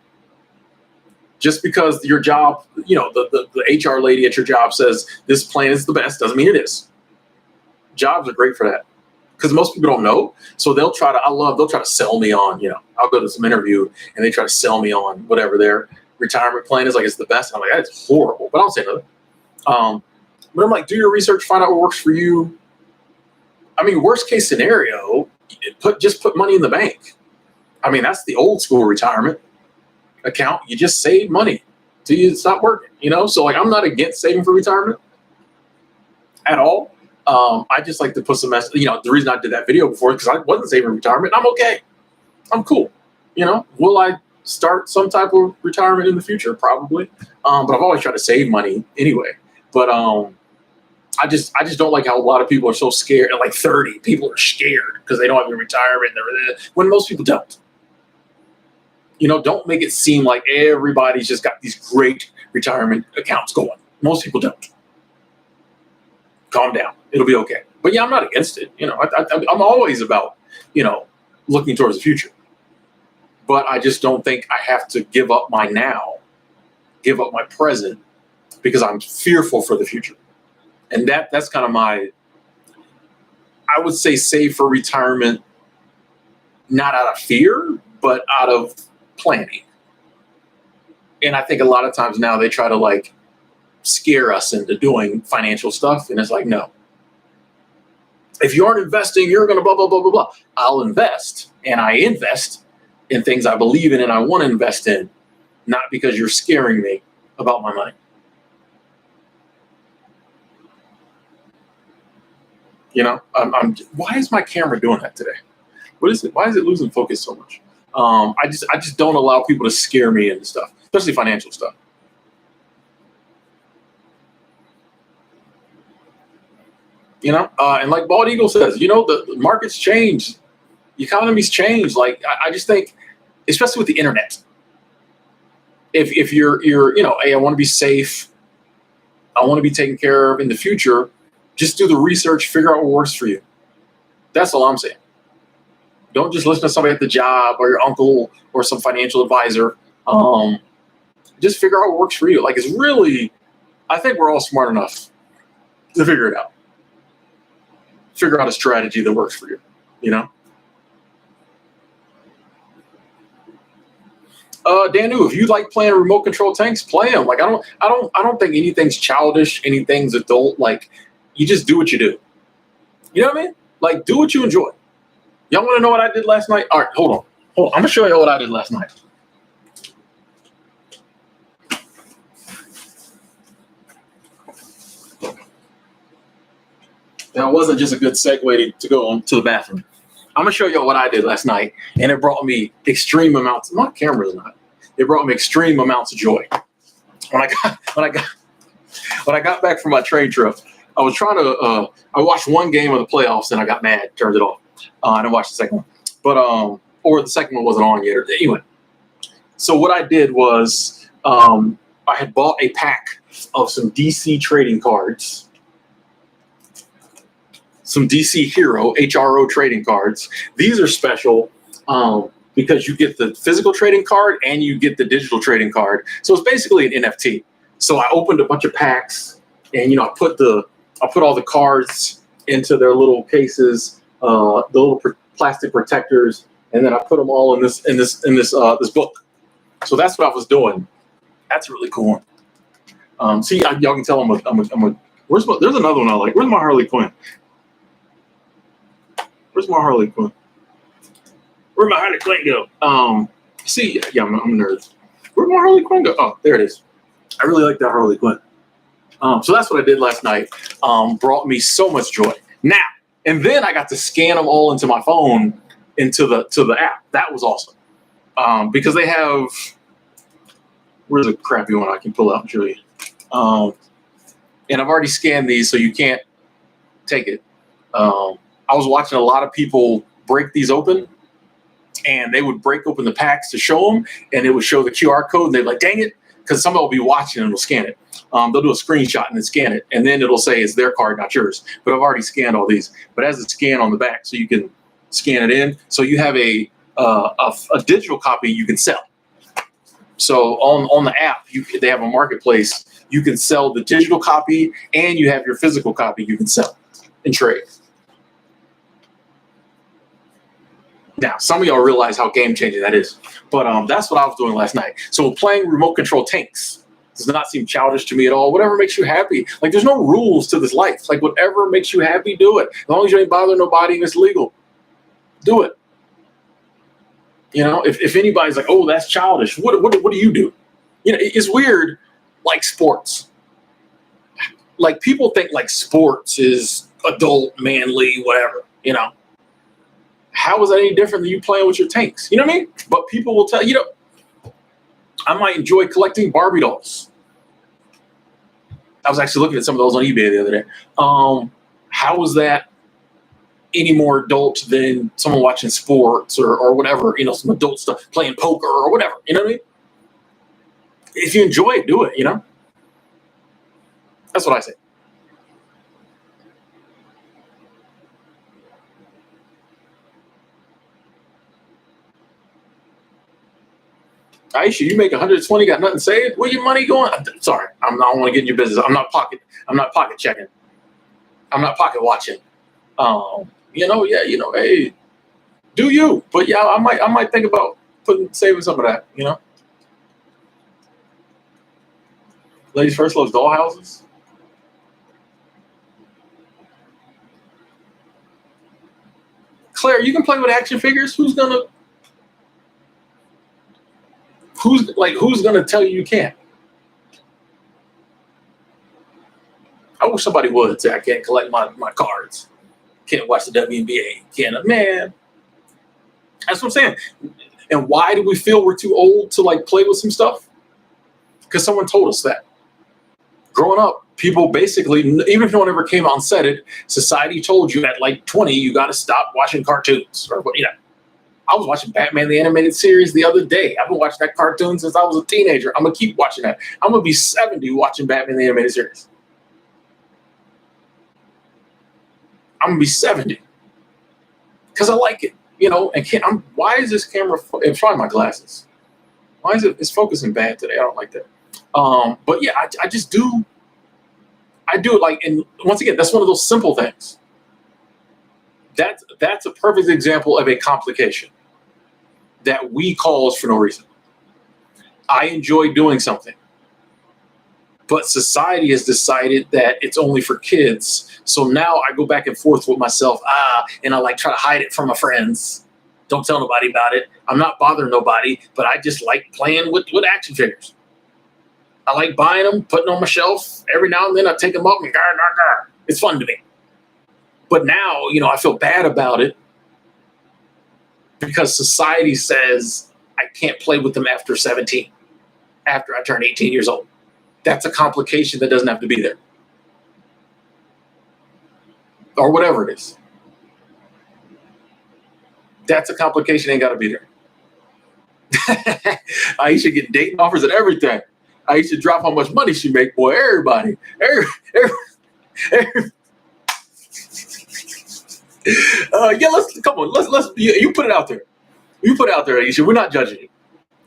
Just because your job, the HR lady at your job says this plan is the best doesn't mean it is. Jobs are great for that because most people don't know. So they'll try to sell me on, I'll go to some interview and they try to sell me on whatever their retirement plan is. Like, it's the best. And I'm like, that's horrible, but I don't say nothing. But I'm like, do your research, find out what works for you. I mean, worst case scenario, just put money in the bank. I mean, that's the old school retirement account. You just save money till you stop working, So like, I'm not against saving for retirement at all. I just like to put some, the reason I did that video before because I wasn't saving for retirement. I'm okay. I'm cool. Will I start some type of retirement in the future? Probably. But I've always tried to save money anyway. But I just don't like how a lot of people are so scared. At like 30, people are scared because they don't have a retirement when most people don't. Don't make it seem like everybody's just got these great retirement accounts going. Most people don't. Calm down. It'll be okay. But yeah, I'm not against it. I'm always about, looking towards the future. But I just don't think I have to give up my present because I'm fearful for the future. And that's kind of I would say save for retirement, not out of fear, but out of planning. And I think a lot of times now they try to like scare us into doing financial stuff. And it's like, no, if you aren't investing, you're going to blah, blah, blah, blah, blah. I'll invest. And I invest in things I believe in and I want to invest in, not because you're scaring me about my money. Why is my camera doing that today? What is it? Why is it losing focus so much? I just don't allow people to scare me into stuff, especially financial stuff. And like Bald Eagle says, the markets change, the economy's change. Like, I just think, especially with the internet, if you're, hey, I want to be safe, I want to be taken care of in the future, just do the research, figure out what works for you. That's all I'm saying. Don't just listen to somebody at the job or your uncle or some financial advisor. Just figure out what works for you. Like, it's really, I think we're all smart enough to figure it out. Figure out a strategy that works for you, Danu, if you like playing remote control tanks, play them. Like, I don't think anything's childish, anything's adult. Like, you just do what you do. You know what I mean? Like, do what you enjoy. Y'all want to know what I did last night? All right, hold on. I'm going to show you what I did last night. That wasn't just a good segue to go on to the bathroom. I'm going to show you what I did last night, and it brought me extreme amounts. My camera's not. It brought me extreme amounts of joy. When I got back from my trade trip, I was trying to. I watched one game of the playoffs, and I got mad, turned it off. I didn't watch the second one, but or the second one wasn't on yet. Anyway, so what I did was I had bought a pack of some DC trading cards, some DC Hero HRO trading cards. These are special because you get the physical trading card and you get the digital trading card. So it's basically an NFT. So I opened a bunch of packs, and I put all the cards into their little cases, the little plastic protectors, and then I put them all in this book. So that's what I was doing. That's really cool. See, y'all can tell I'm a. There's another one I like. Where's my Harley Quinn? Where's my Harley Quinn? Where'd my Harley Quinn go? See, yeah, I'm a nerd. Where'd my Harley Quinn go? Oh, there it is. I really like that Harley Quinn. So that's what I did last night. Brought me so much joy. Now, and then I got to scan them all into my phone, into the app. That was awesome. Because they have, where's a crappy one I can pull out and show you? And I've already scanned these, so you can't take it. I was watching a lot of people break these open, and they would break open the packs to show them, and it would show the QR code, and they're like, dang it, because somebody will be watching and will scan it. They'll do a screenshot and then scan it, and then it'll say it's their card, not yours. But I've already scanned all these. But it has a scan on the back, so you can scan it in. So you have a digital copy you can sell. So on the app, they have a marketplace. You can sell the digital copy, and you have your physical copy you can sell and trade. Now, some of y'all realize how game changing that is, but that's what I was doing last night. So playing remote control tanks does not seem childish to me at all. Whatever makes you happy. Like, there's no rules to this life. Like, whatever makes you happy, do it. As long as you ain't bothering nobody and it's legal, do it. You know, if anybody's like, oh, that's childish, what do you do? You know, it's weird, like sports. Like, people think like sports is adult, manly, whatever, you know. How is that any different than you playing with your tanks? You know what I mean? But people will tell you, I might enjoy collecting Barbie dolls. I was actually looking at some of those on eBay the other day. How is that any more adult than someone watching sports or whatever, you know, some adult stuff, playing poker or whatever, you know what I mean? If you enjoy it, do it, you know? That's what I say. Aisha, you make 120, got nothing saved? Where your money going? Sorry, I don't want to get in your business. I'm not pocket checking. I'm not pocket watching. Hey, do you? But yeah, I might think about saving some of that, you know. Ladies First loves dollhouses. Claire, you can play with action figures. Who's gonna tell you can't? I wish somebody would say I can't collect my cards. Can't watch the WNBA. Man. That's what I'm saying. And why do we feel we're too old to like play with some stuff? Because someone told us that. Growing up, people basically, even if no one ever came out and said it, society told you at like 20, you got to stop watching cartoons or what, you know. I was watching Batman the Animated Series the other day. I've been watching that cartoon since I was a teenager. I'm going to keep watching that. I'm going to be 70 watching Batman the Animated Series. I'm going to be 70. Because I like it, you know. And why is this camera in front of my glasses? Why is it's focusing bad today? I don't like that. But yeah, I just do. I do it like, and once again, that's one of those simple things. That's a perfect example of a complication that we cause for no reason. I enjoy doing something, but society has decided that it's only for kids. So now I go back and forth with myself, and I like try to hide it from my friends. Don't tell nobody about it. I'm not bothering nobody, but I just like playing with action figures. I like buying them, putting them on my shelf. Every now and then I take them up and it's fun to me. But now, you know, I feel bad about it because society says I can't play with them after 17, after I turn 18 years old. That's a complication that doesn't have to be there. Or whatever it is. That's a complication, ain't got to be there. Aisha getting dating offers and everything. Aisha drop how much money she make, boy. Everybody. Let's come on. Let's you put it out there. You put it out there, Aisha. We're not judging you.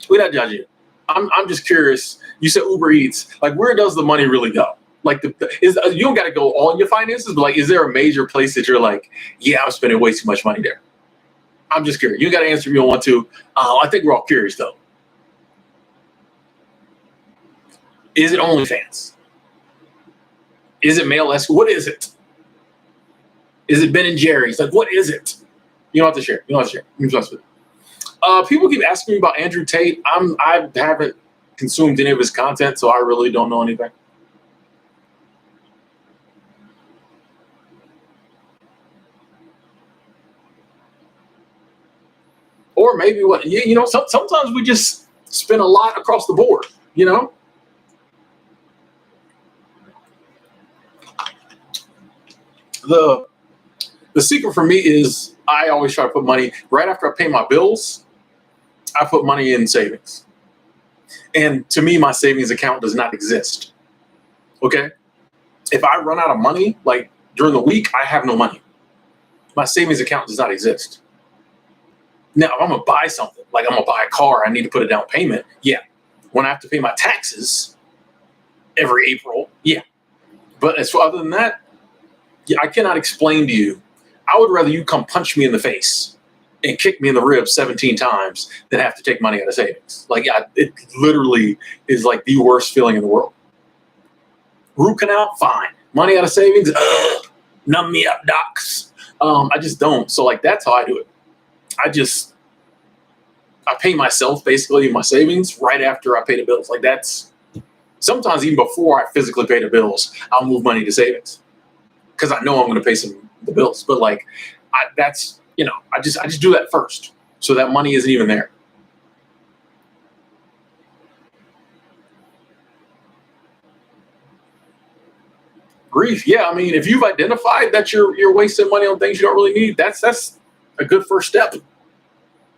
We're not judging you. I'm just curious. You said Uber Eats. Like, where does the money really go? Like, you don't got to go all in your finances, but like, is there a major place that you're like, yeah, I'm spending way too much money there? I'm just curious. You got to answer if you don't want to. I think we're all curious though. Is it OnlyFans? Is it male escort? What is it? Is it Ben and Jerry's? Like, what is it? You don't have to share. You don't have to share. I'm just with it. People keep asking me about Andrew Tate. I haven't consumed any of his content, so I really don't know anything. Or maybe sometimes we just spend a lot across the board, you know? The secret for me is I always try to put money right after I pay my bills. I put money in savings. And to me, my savings account does not exist. Okay? If I run out of money, like during the week, I have no money. My savings account does not exist. Now, if I'm going to buy something, like I'm going to buy a car, I need to put a down payment. Yeah, when I have to pay my taxes every April, yeah. But as for other than that, yeah, I cannot explain to you. I would rather you come punch me in the face and kick me in the ribs 17 times than have to take money out of savings. Like, it literally is like the worst feeling in the world. Root canal, fine. Money out of savings, numb me up, docs. I just don't. So like, that's how I do it. I pay myself basically my savings right after I pay the bills. Like, that's sometimes even before I physically pay the bills, I'll move money to savings because I know I'm going to pay the bills. But like, I just do that first, so that money isn't even there. Grief, yeah. I mean, if you've identified that you're wasting money on things you don't really need, that's a good first step.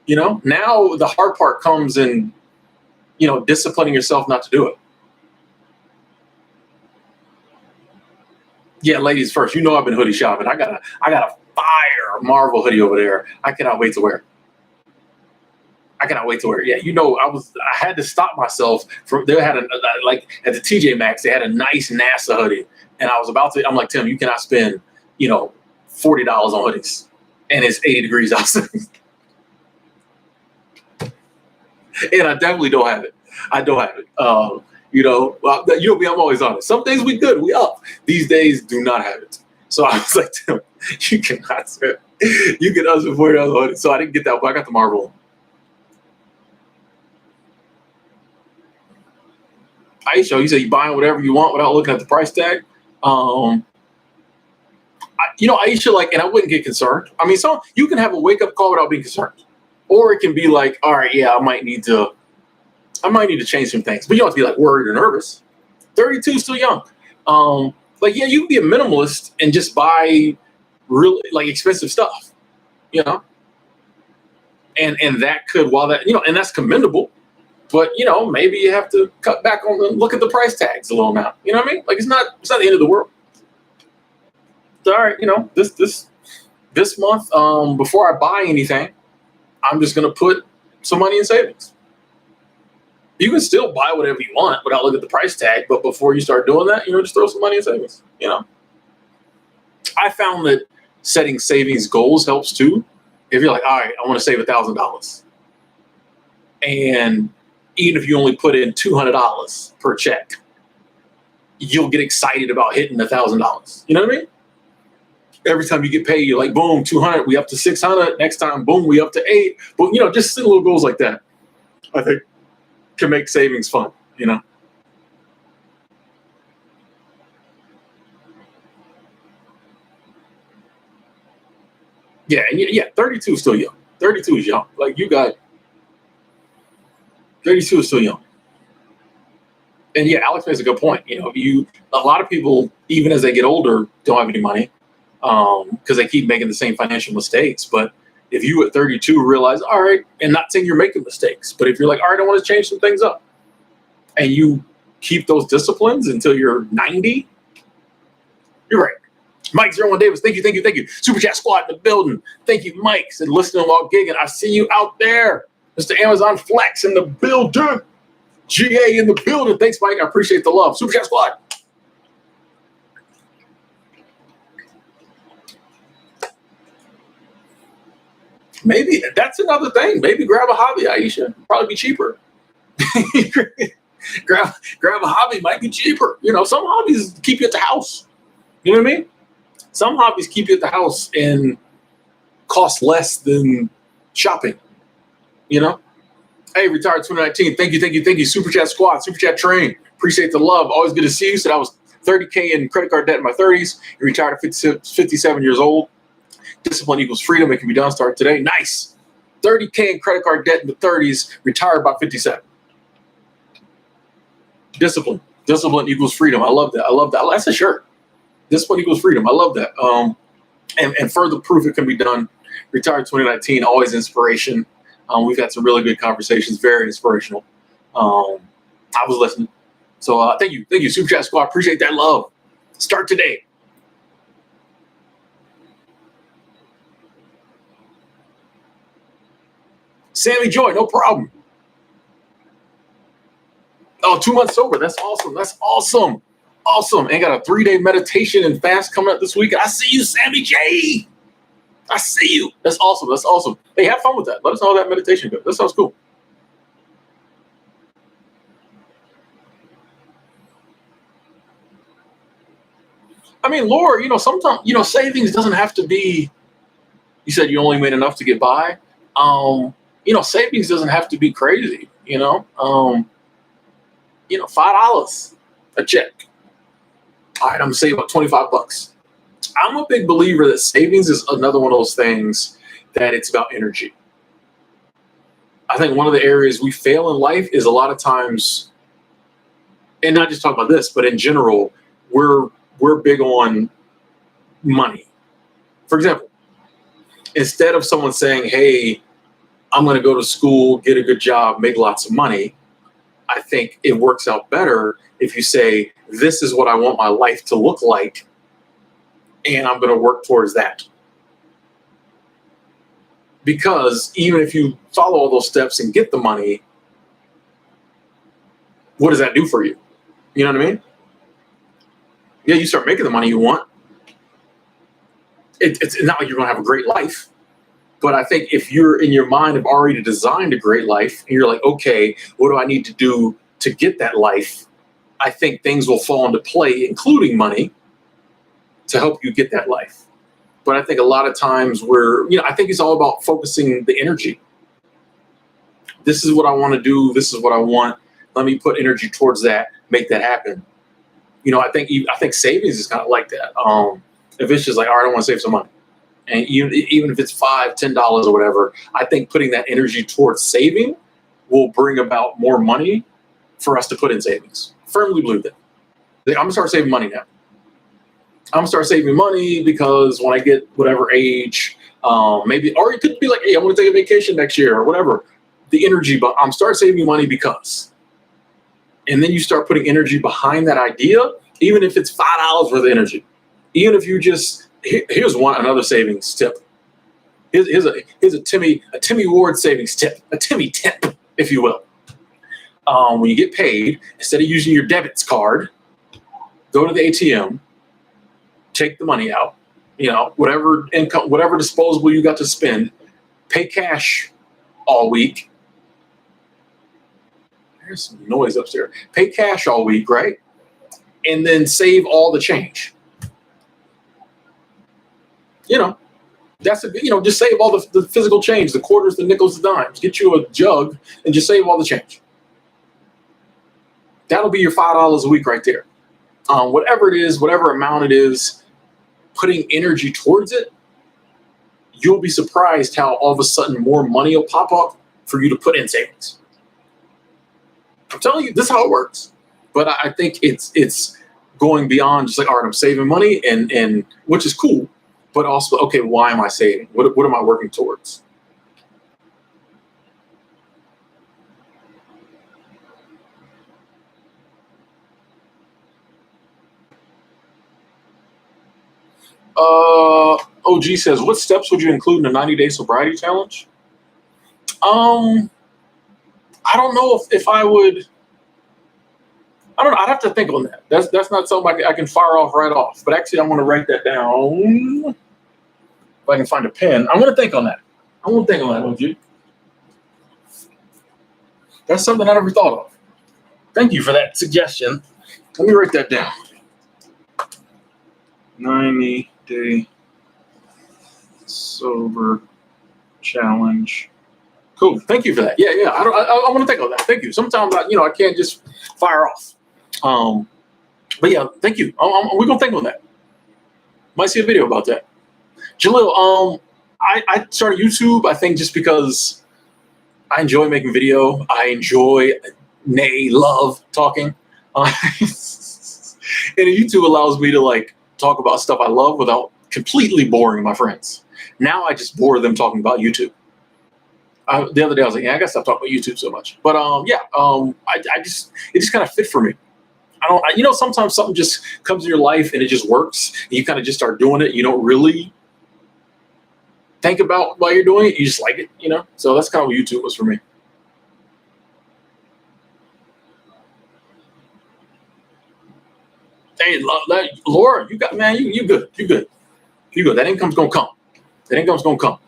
Now the hard part comes in, disciplining yourself not to do it. Yeah, ladies first. I've been hoodie shopping. I got a fire Marvel hoodie over there. I cannot wait to wear. I cannot wait to wear. Yeah, I had to stop myself from. They had like at the TJ Maxx. They had a nice NASA hoodie, and I was about to. I'm like, Tim, you cannot spend, $40 on hoodies, and it's 80 degrees outside. And I definitely don't have it. I don't have it. I'm always honest. Some days we good, we up. These days do not have it. So I was like, Tim, you cannot spend. You can us before the other hoodie. So I didn't get that, but I got the Marvel. Aisha, you say you buying whatever you want without looking at the price tag. Aisha, like, and I wouldn't get concerned. I mean, so you can have a wake up call without being concerned, or it can be like, all right, yeah, I might need to change some things, but you don't have to be like worried or nervous. 32 is still young. Like, yeah, you can be a minimalist and just buy really like expensive stuff, and that could, while that, and that's commendable. But maybe you have to cut back on look at the price tags a little now. You know what I mean? Like, it's not the end of the world. So, all right, this month, before I buy anything, I'm just gonna put some money in savings. You can still buy whatever you want without looking at the price tag, but before you start doing that, just throw some money in savings. I found that setting savings goals helps too. If you're like, all right, I want to save $1,000, and even if you only put in $200 per check, you'll get excited about hitting $1,000. You know what I mean? Every time you get paid, you're like, boom, 200, we up to 600. Next time, boom, we up to 8. But just little goals like that, I think, can make savings fun. Yeah, and yeah, 32 is still young. 32 is young. Like, 32 is still young. And yeah, Alex makes a good point. A lot of people, even as they get older, don't have any money because they keep making the same financial mistakes. But if you at 32 realize, all right, and not saying you're making mistakes, but if you're like, all right, I want to change some things up, and you keep those disciplines until you're 90, you're right. Mike01 Davis, thank you. Super Chat Squad in the building. Thank you, Mike. Said listening while gigging. I see you out there. Mr. Amazon Flex in the building. GA in the building. Thanks, Mike. I appreciate the love. Super Chat Squad. Maybe that's another thing. Maybe grab a hobby, Aisha. Probably be cheaper. grab a hobby, might be cheaper. Some hobbies keep you at the house. You know what I mean? Some hobbies keep you at the house and cost less than shopping. Hey, retired 2019. Thank you. Super Chat Squad, Super Chat Train. Appreciate the love. Always good to see you. So I was 30K in credit card debt in my 30s. You retired at 57 years old. Discipline equals freedom. It can be done. Start today. Nice. 30K in credit card debt in the 30s. Retired by 57. Discipline equals freedom. I love that. That's a shirt. Discipline equals freedom. I love that. And further proof it can be done. Retired 2019. Always inspiration. We've had some really good conversations. Very inspirational. I was listening. So thank you, Super Chat Squad. Appreciate that love. Start today. Sammy Joy, no problem. Oh, 2 months sober. That's awesome. That's awesome. Awesome. And got a 3-day meditation and fast coming up this week. I see you, Sammy J. I see you. That's awesome. That's awesome. Hey, have fun with that. Let us know how that meditation goes. That sounds cool. I mean, Laura, sometimes, savings doesn't have to be, you said you only made enough to get by. Savings doesn't have to be crazy, $5 a check. All right, I'm gonna save about $25. I'm a big believer that savings is another one of those things that it's about energy. I think one of the areas we fail in life is a lot of times, and not just talk about this, but in general, we're big on money. For example, instead of someone saying, hey, I'm going to go to school, get a good job, make lots of money, I think it works out better if you say, this is what I want my life to look like, and I'm going to work towards that. Because even if you follow all those steps and get the money, what does that do for you? You know what I mean? Yeah, you start making the money you want. It's not like you're going to have a great life. But I think if you're in your mind have already designed a great life, and you're like, okay, what do I need to do to get that life? I think things will fall into play, including money, to help you get that life. But I think a lot of times I think it's all about focusing the energy. This is what I want to do. This is what I want. Let me put energy towards that, make that happen. I think savings is kind of like that. If it's just like, all right, I want to save some money. And even if it's $5, $10 or whatever, I think putting that energy towards saving will bring about more money for us to put in savings. Firmly believe that. I'm going to start saving money now. I'm going to start saving money because when I get whatever age, maybe, or it could be like, hey, I want to take a vacation next year or whatever. The energy, but I'm start saving money because. And then you start putting energy behind that idea, even if it's $5 worth of energy. Even if you just, here's another savings tip. Here's a Timmy Ward savings tip, a Timmy tip, if you will. When you get paid, instead of using your debit card, go to the ATM, take the money out, whatever income, whatever disposable you got to spend, pay cash all week. There's some noise upstairs. Pay cash all week, right? And then save all the change. That's just save all the physical change, the quarters, the nickels, the dimes. Get you a jug and just save all the change. That'll be your $5 a week right there. Whatever it is, whatever amount it is, putting energy towards it, you'll be surprised how all of a sudden more money will pop up for you to put in savings. I'm telling you, this is how it works. But I think it's going beyond just like, all right, I'm saving money, and which is cool. But also, okay, why am I saving? What am I working towards? OG says, what steps would you include in a 90-day sobriety challenge? I don't know if I would. I don't know. I'd have to think on that. That's not something I can fire off right off. But actually, I'm going to write that down. If I can find a pen, I'm going to think on that. I'm going to think on that, OG. That's something I never thought of. Thank you for that suggestion. Let me write that down. 90-day sober challenge. Cool. Thank you for that. Yeah. I want to think on that. Thank you. Sometimes I can't just fire off. But yeah, thank you. We're gonna think on that. Might see a video about that. Jalil, I started YouTube, I think, just because I enjoy making video. I love talking. And YouTube allows me to talk about stuff I love without completely boring my friends. Now I just bore them talking about YouTube. The other day I was like, yeah, I gotta stop talking about YouTube so much. But it just kind of fit for me. Sometimes something just comes in your life and it just works. And you kind of just start doing it. You don't really think about why you're doing it. You just like it, So that's kind of what YouTube was for me. Hey, Laura, you got, man, you good. You good. You good. That income's going to come. That income's going to come.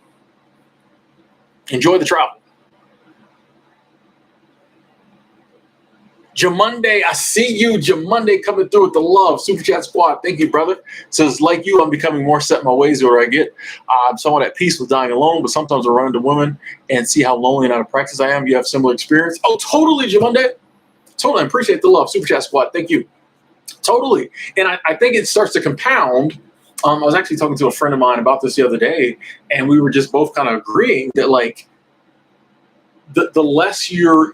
Enjoy the travel. Jamonde, I see you. Jamonde coming through with the love. Super Chat Squad. Thank you, brother. Says, like you, I'm becoming more set in my ways the older I get. I'm somewhat at peace with dying alone, but sometimes I run into women and see how lonely and out of practice I am. You have similar experience? Oh, totally, Jamonde. Totally. I appreciate the love. Super Chat Squad. Thank you. Totally. And I think it starts to compound. I was actually talking to a friend of mine about this the other day, and we were just both kind of agreeing that, like, the less you're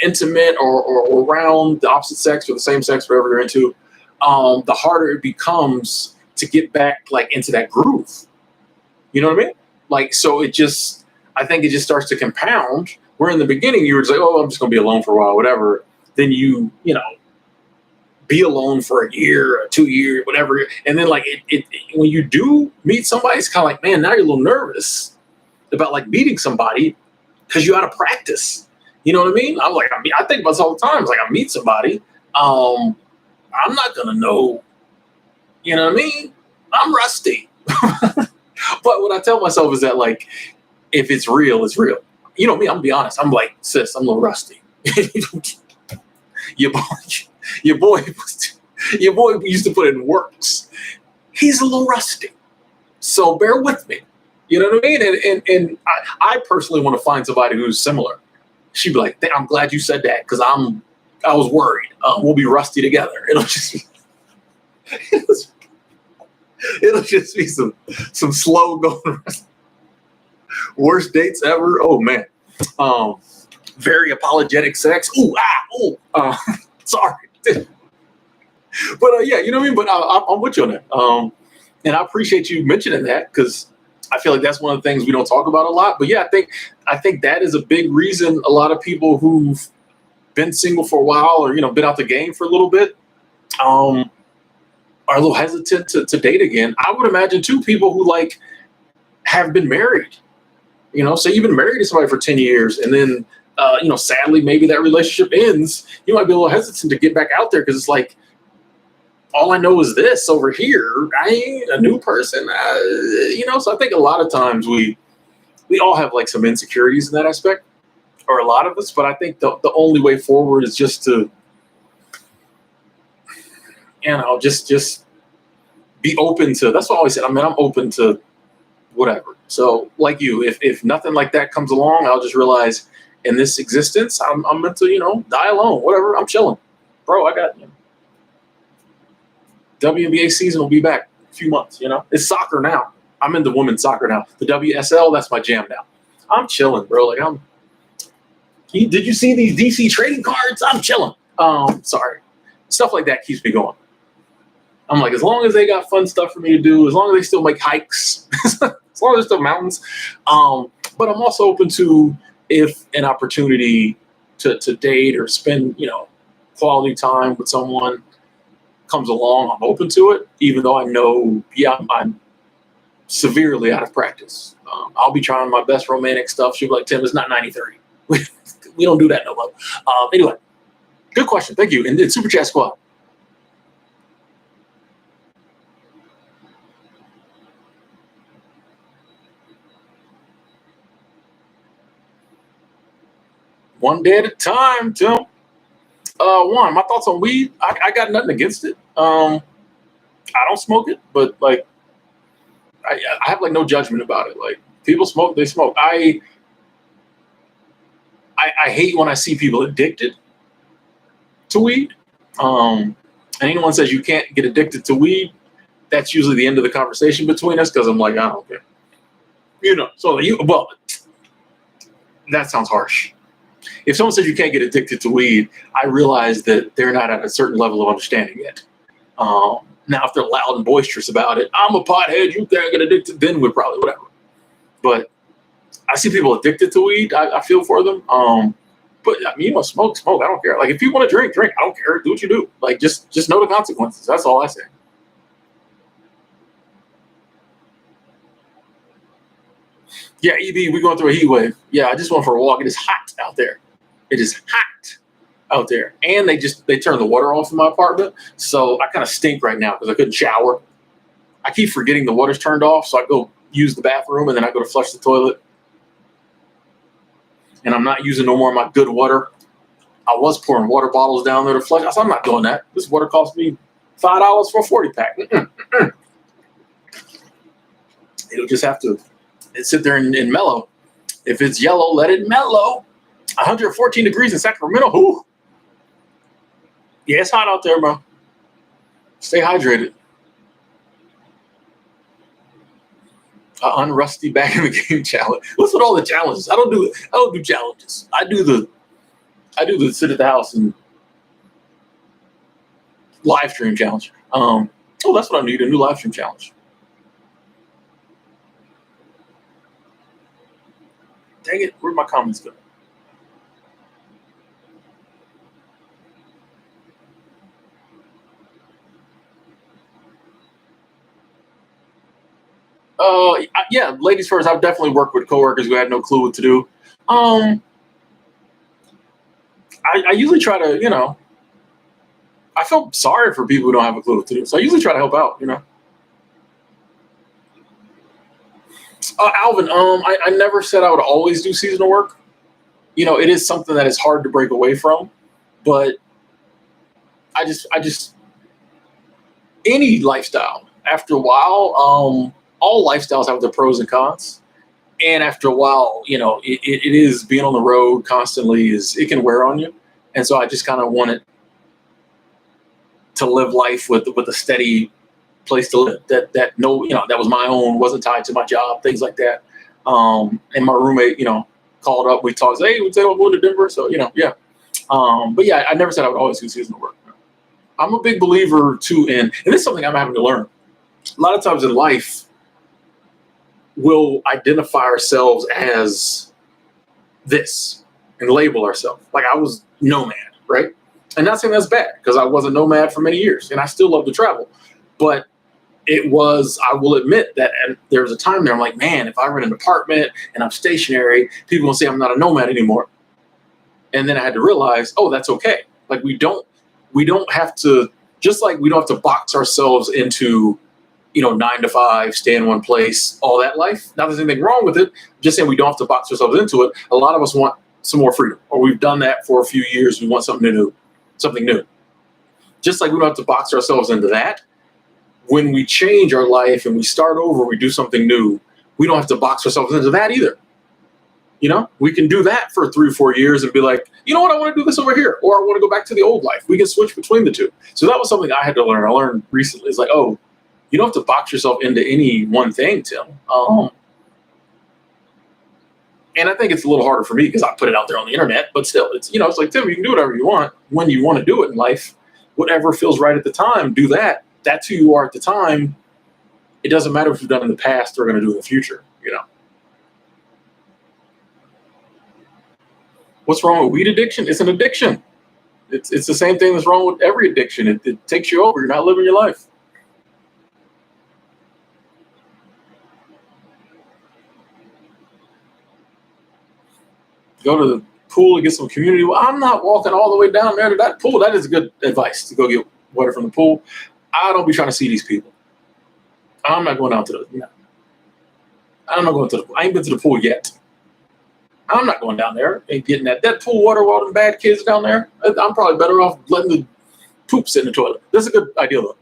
intimate or around the opposite sex or the same sex, whatever you're into, the harder it becomes to get back, like, into that groove. You know what I mean? Like, so I think it just starts to compound. Where in the beginning you were just like, oh, I'm just gonna be alone for a while, whatever. Then be alone for a year or 2 years, whatever. And then, like, it when you do meet somebody, it's kind of like, man, now you're a little nervous about, like, meeting somebody because you're out of practice. You know what I mean? I think about this all the time. It's like, I meet somebody, I'm not gonna know. You know what I mean? I'm rusty. But what I tell myself is that, like, if it's real, it's real. You know me, I'm gonna be honest. I'm like, sis, I'm a little rusty. your boy, your boy, your boy used to put in works. He's a little rusty, so bear with me. You know what I mean? And I personally want to find somebody who's similar. She'd be like, I'm glad you said that because I was worried. We'll be rusty together. It'll just be some slow going. Worst dates ever. Oh man. Very apologetic sex. Ooh, sorry. But yeah, you know what I mean. But I'm with you on that. And I appreciate you mentioning that because I feel like that's one of the things we don't talk about a lot. But yeah, I think that is a big reason a lot of people who've been single for a while or been out the game for a little bit are a little hesitant to date again. I would imagine too people who like have been married. Say you've been married to somebody for 10 years and then sadly maybe that relationship ends. You might be a little hesitant to get back out there because it's like, all I know is this over here. I ain't a new person, So I think a lot of times we all have like some insecurities in that aspect, or a lot of us. But I think the only way forward is just to, just be open to. That's what I always said. I mean, I'm open to whatever. So like you, if nothing like that comes along, I'll just realize in this existence, I'm meant to die alone. Whatever. I'm chilling, bro. I got WNBA season will be back in a few months, It's soccer now. I'm into women's soccer now. The WSL, that's my jam now. I'm chilling, bro. Like did you see these DC trading cards? I'm chilling. Sorry. Stuff like that keeps me going. I'm like, as long as they got fun stuff for me to do, as long as they still make hikes, as long as there's still mountains. But I'm also open to if an opportunity to date or spend, quality time with someone comes along, I'm open to it, even though I know, I'm severely out of practice. I'll be trying my best romantic stuff. She'll be like, Tim, it's not 90-30. We don't do that no more. Anyway, good question. Thank you. And Super Chat Squad. One day at a time, Tim. One, my thoughts on weed. I got nothing against it. I don't smoke it, but like I have like no judgment about it. Like people smoke, they smoke. I hate when I see people addicted to weed. And anyone says you can't get addicted to weed, that's usually the end of the conversation between us because I'm like, I don't care. Well, that sounds harsh. If someone says you can't get addicted to weed, I realize that they're not at a certain level of understanding yet. Now, if they're loud and boisterous about it, I'm a pothead, you can't get addicted, then we're probably whatever. But I see people addicted to weed. I feel for them. But I mean, smoke. I don't care. Like if you want to drink. I don't care. Do what you do. Like just know the consequences. That's all I say. Yeah, EB, we're going through a heat wave. Yeah, I just went for a walk. It is hot out there. It is hot. out there, and they turned the water off in my apartment, so I kind of stink right now because I couldn't shower. I keep forgetting the water's turned off, so I go use the bathroom and then I go to flush the toilet, and I'm not using no more of my good water. I was pouring water bottles down there to flush. I said, I'm not doing that. This water cost me $5 for a 40-pack. It'll just have to sit there and mellow. If it's yellow, let it mellow. 114 degrees in Sacramento. Ooh. Yeah, it's hot out there, bro. Stay hydrated. Unrusty back in the game challenge. What's with all the challenges? I don't do challenges. I do the sit at the house and live stream challenge. That's what I need, a new live stream challenge. Dang it, where'd my comments go? Yeah, ladies first. I've definitely worked with coworkers who had no clue what to do. I usually try to, I feel sorry for people who don't have a clue what to do. So I usually try to help out, Alvin, I never said I would always do seasonal work. It is something that is hard to break away from, but I just any lifestyle after a while, all lifestyles have their pros and cons. And after a while, it is being on the road constantly it can wear on you. And so I just kind of wanted to live life with a steady place to live that was my own, wasn't tied to my job, things like that. And my roommate, called up, we talked, hey, we said I'm going to Denver. So, yeah. But yeah, I never said I would always do seasonal work. I'm a big believer too and this is something I'm having to learn. A lot of times in life, we'll identify ourselves as this and label ourselves. Like I was nomad, right? And not saying that's bad because I was a nomad for many years and I still love to travel. But I will admit that there was a time there I'm like, man, if I rent an apartment and I'm stationary, people will say I'm not a nomad anymore. And then I had to realize, oh, that's okay. Like we don't have to, just like we don't have to box ourselves into 9 to 5, stay in one place, all that life. Not there's anything wrong with it. Just saying we don't have to box ourselves into it. A lot of us want some more freedom, or we've done that for a few years. We want something new. Just like we don't have to box ourselves into that. When we change our life and we start over, we do something new. We don't have to box ourselves into that either. We can do that for 3 or 4 years and be like, you know what, I want to do this over here, or I want to go back to the old life. We can switch between the two. So that was something I had to learn. I learned recently. It's like, oh, you don't have to box yourself into any one thing, Tim. And I think it's a little harder for me because I put it out there on the internet, but still, it's like, Tim, you can do whatever you want when you want to do it in life. Whatever feels right at the time, do that. That's who you are at the time. It doesn't matter what you've done in the past or going to do in the future, What's wrong with weed addiction? It's an addiction. It's the same thing that's wrong with every addiction. It takes you over. You're not living your life. Go to the pool and get some community. Well, I'm not walking all the way down there to that pool. That is good advice to go get water from the pool. I don't be trying to see these people. I'm not going out to I'm not going to the pool. I ain't been to the pool yet. I'm not going down there and getting that pool water while them bad kids down there. I'm probably better off letting the poop sit in the toilet. That's a good idea, though.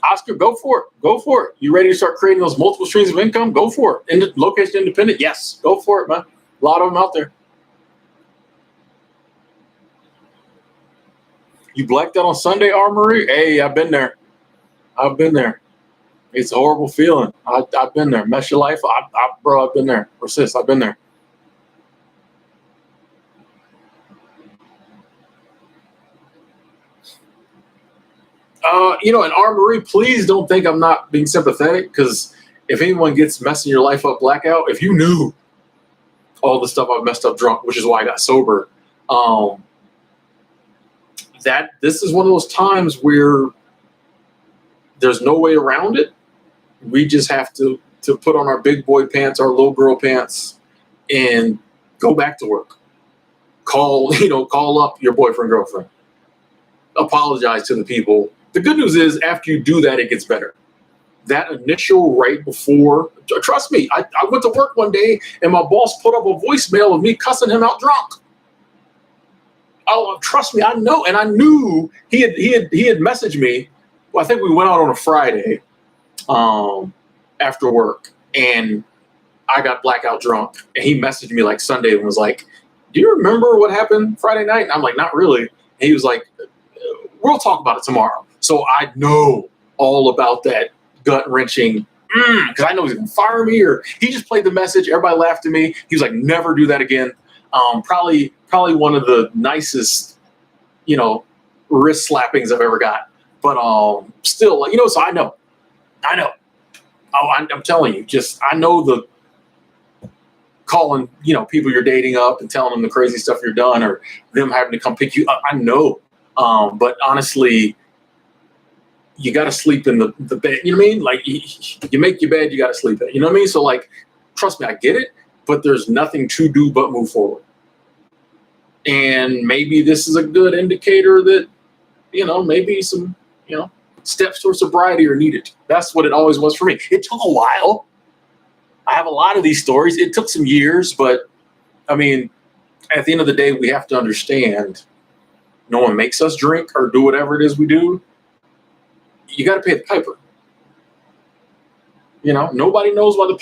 Oscar, go for it. Go for it. You ready to start creating those multiple streams of income? Go for it. Location independent? Yes. Go for it, man. A lot of them out there. You blacked out on Sunday, Armory? Hey, I've been there. It's a horrible feeling. I've been there. Mess your life. Bro, I've been there. Or sis, I've been there. And Armory, please don't think I'm not being sympathetic, because if anyone gets messing your life up blackout, if you knew all the stuff I've messed up drunk, which is why I got sober, that this is one of those times where There's no way around it. We just have to put on our big boy pants, our little girl pants, and go back to work. Call up your boyfriend, girlfriend. Apologize to the people. The good news is after you do that, it gets better. That initial right before, trust me, I went to work one day and my boss put up a voicemail of me cussing him out drunk. Oh, trust me, I know. And I knew he had messaged me. Well, I think we went out on a Friday after work, and I got blackout drunk. And he messaged me like Sunday and was like, "Do you remember what happened Friday night?" And I'm like, "Not really." And he was like, "We'll talk about it tomorrow." So I know all about that gut wrenching, because I know he's gonna fire me, or he just played the message. Everybody laughed at me. He was like, "Never do that again." Probably one of the nicest, wrist slappings I've ever got. But still, so I know. Oh, I'm telling you, just I know the calling, people you're dating up and telling them the crazy stuff you're done, or them having to come pick you up. I know. But honestly, you got to sleep in the bed. You know what I mean? Like you make your bed, you got to sleep in it. You know what I mean? So like, trust me, I get it, but there's nothing to do but move forward. And maybe this is a good indicator that, maybe some, steps towards sobriety are needed. That's what it always was for me. It took a while. I have a lot of these stories. It took some years, but I mean, at the end of the day, we have to understand no one makes us drink or do whatever it is we do. You got to pay the piper. Nobody knows why the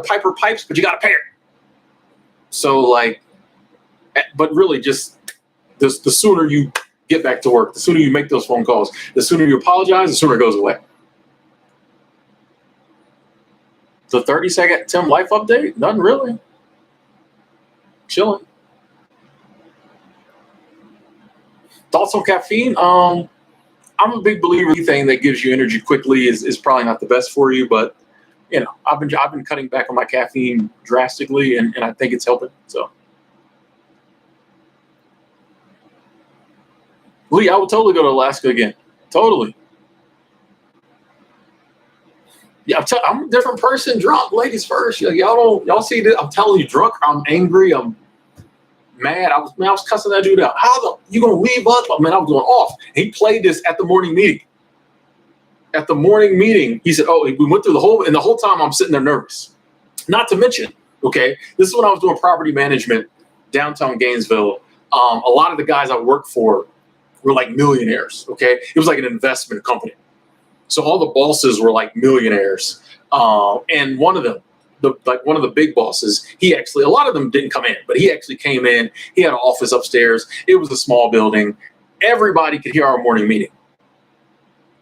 piper pipes, but you got to pay it. So but really just the sooner you get back to work, the sooner you make those phone calls, the sooner you apologize, the sooner it goes away. The 30-second Tim life update? Nothing really. Chilling. Thoughts on caffeine? I'm a big believer anything that gives you energy quickly is probably not the best for you, but I've been cutting back on my caffeine drastically, and I think it's helping. So Lee, I would totally go to Alaska again. Totally. Yeah, I'm a different person. Drunk, ladies first. Y'all see this? I'm telling you, drunk. I'm angry. I'm mad. I was cussing that dude out. You gonna leave us? I mean, I was going off. He played this at the morning meeting. At the morning meeting, he said, "Oh, we went through the whole time I'm sitting there nervous." Not to mention, okay, this is when I was doing property management downtown Gainesville. A lot of the guys I worked for were like millionaires. Okay, it was like an investment company. So all the bosses were like millionaires, and one of them, one of the big bosses, a lot of them didn't come in, but he actually came in. He had an office upstairs. It was a small building. Everybody could hear our morning meeting.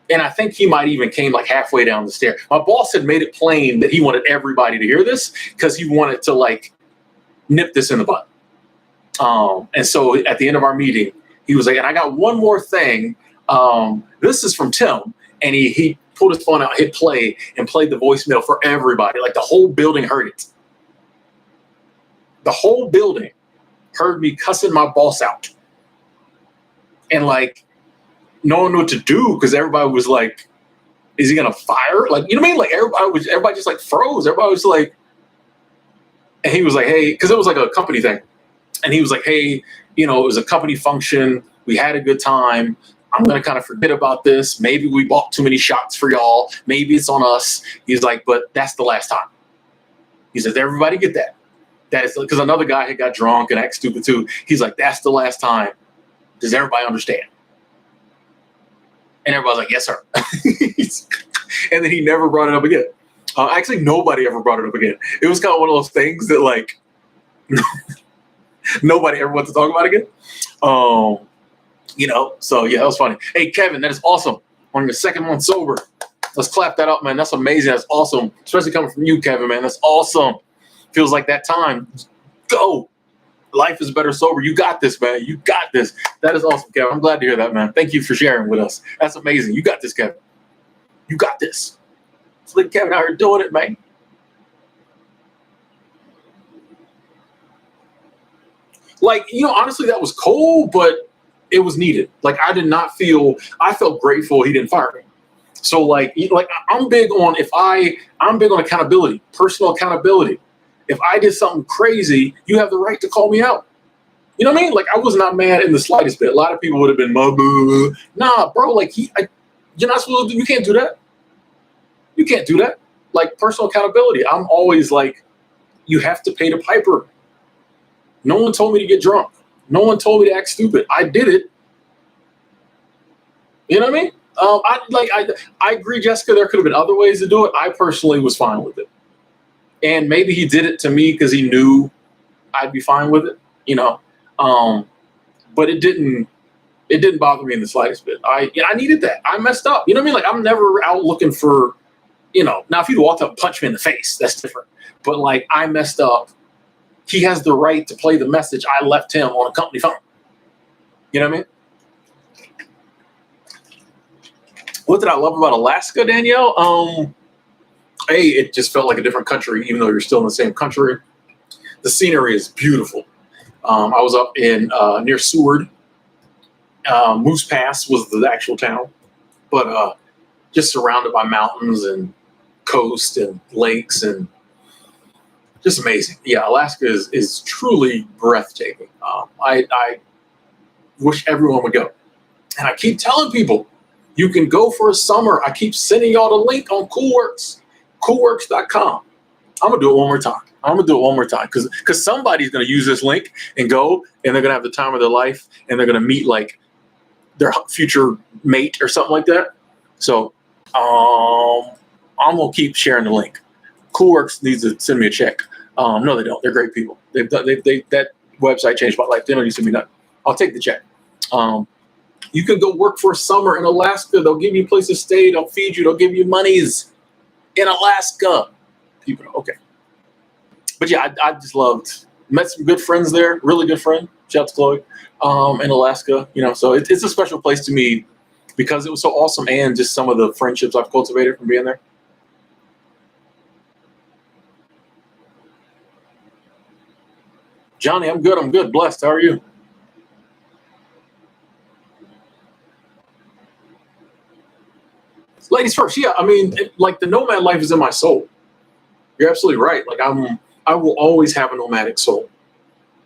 And I think he might even came like halfway down the stair. My boss had made it plain that he wanted everybody to hear this because he wanted to nip this in the bud. And so at the end of our meeting, he was like, "And I got one more thing. This is from Tim." And he pulled his phone out, hit play, and played the voicemail for everybody. Like the whole building heard it. The whole building heard me cussing my boss out. And no one knew what to do because everybody was like, "Is he gonna fire?" You know what I mean? Everybody just froze. Everybody was like, and he was like, "Hey," because it was like a company thing. And he was like, "Hey, it was a company function. We had a good time. I'm going to kind of forget about this. Maybe we bought too many shots for y'all. Maybe it's on us." He's like, "But that's the last time." He says, "Everybody get that." That is because another guy had got drunk and act stupid too. He's like, "That's the last time. Does everybody understand?" And everybody's like, "Yes, sir." And then he never brought it up again. Actually, nobody ever brought it up again. It was kind of one of those things that nobody ever wants to talk about again. So yeah, that was funny. Hey, Kevin, that is awesome. On your second month sober. Let's clap that up, man. That's amazing. That's awesome. Especially coming from you, Kevin, man. That's awesome. Feels like that time. Go. Life is better sober. You got this, man. You got this. That is awesome, Kevin. I'm glad to hear that, man. Thank you for sharing with us. That's amazing. You got this, Kevin. You got this. So look at Kevin out here doing it, man. Honestly, that was cold, but it was needed. I felt grateful he didn't fire me. So like I'm big on I'm big on accountability, personal accountability. If I did something crazy, you have the right to call me out. You know what I mean? Like I was not mad in the slightest bit. A lot of people would have been, nah, bro. Like you're not supposed to. You can't do that. You can't do that. Like personal accountability. I'm always like, you have to pay the piper. No one told me to get drunk. No one told me to act stupid. I did it. You know what I mean? I agree, Jessica. There could have been other ways to do it. I personally was fine with it, and maybe he did it to me because he knew I'd be fine with it. You know, but it didn't bother me in the slightest bit. I needed that. I messed up. You know what I mean? Like I'm never out looking for, now if you'd walked up and punched me in the face, that's different. But like I messed up. He has the right to play the message I left him on a company phone. You know what I mean? What did I love about Alaska, Danielle? It just felt like a different country, even though you're still in the same country. The scenery is beautiful. I was up in near Seward. Moose Pass was the actual town, but just surrounded by mountains and coast and lakes and just amazing. Yeah, Alaska is truly breathtaking. I wish everyone would go. And I keep telling people, you can go for a summer. I keep sending y'all the link on Coolworks, coolworks.com. I'm going to do it one more time because somebody's going to use this link and go, and they're going to have the time of their life, and they're going to meet like their future mate or something like that. So I'm going to keep sharing the link. Coolworks needs to send me a check. No, they don't. They're great people. That website changed my life. They don't need to send me nothing. I'll take the check. You can go work for a summer in Alaska. They'll give you a place to stay. They'll feed you. They'll give you monies in Alaska. People, okay. But yeah, I just met some good friends there. Really good friend. Shout out to Chloe in Alaska. So it's a special place to me because it was so awesome and just some of the friendships I've cultivated from being there. Johnny, I'm good. Blessed. How are you? Ladies first. Yeah, I mean, like the nomad life is in my soul. You're absolutely right. Like I will always have a nomadic soul.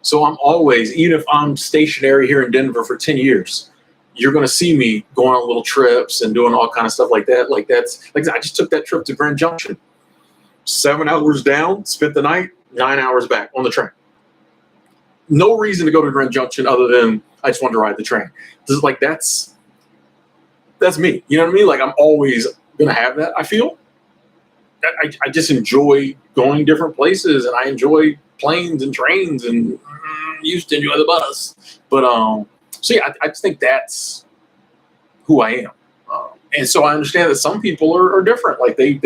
So I'm always, even if I'm stationary here in Denver for 10 years, you're going to see me going on little trips and doing all kind of stuff like that. Like I just took that trip to Grand Junction. 7 hours down, spent the night, 9 hours back on the train. No reason to go to Grand Junction other than I just wanted to ride the train. That's me. You know what I mean? Like I'm always going to have that. I feel I just enjoy going different places, and I enjoy planes and trains, and used to enjoy the bus. But so yeah, I just think that's who I am. And so I understand that some people are different. Like they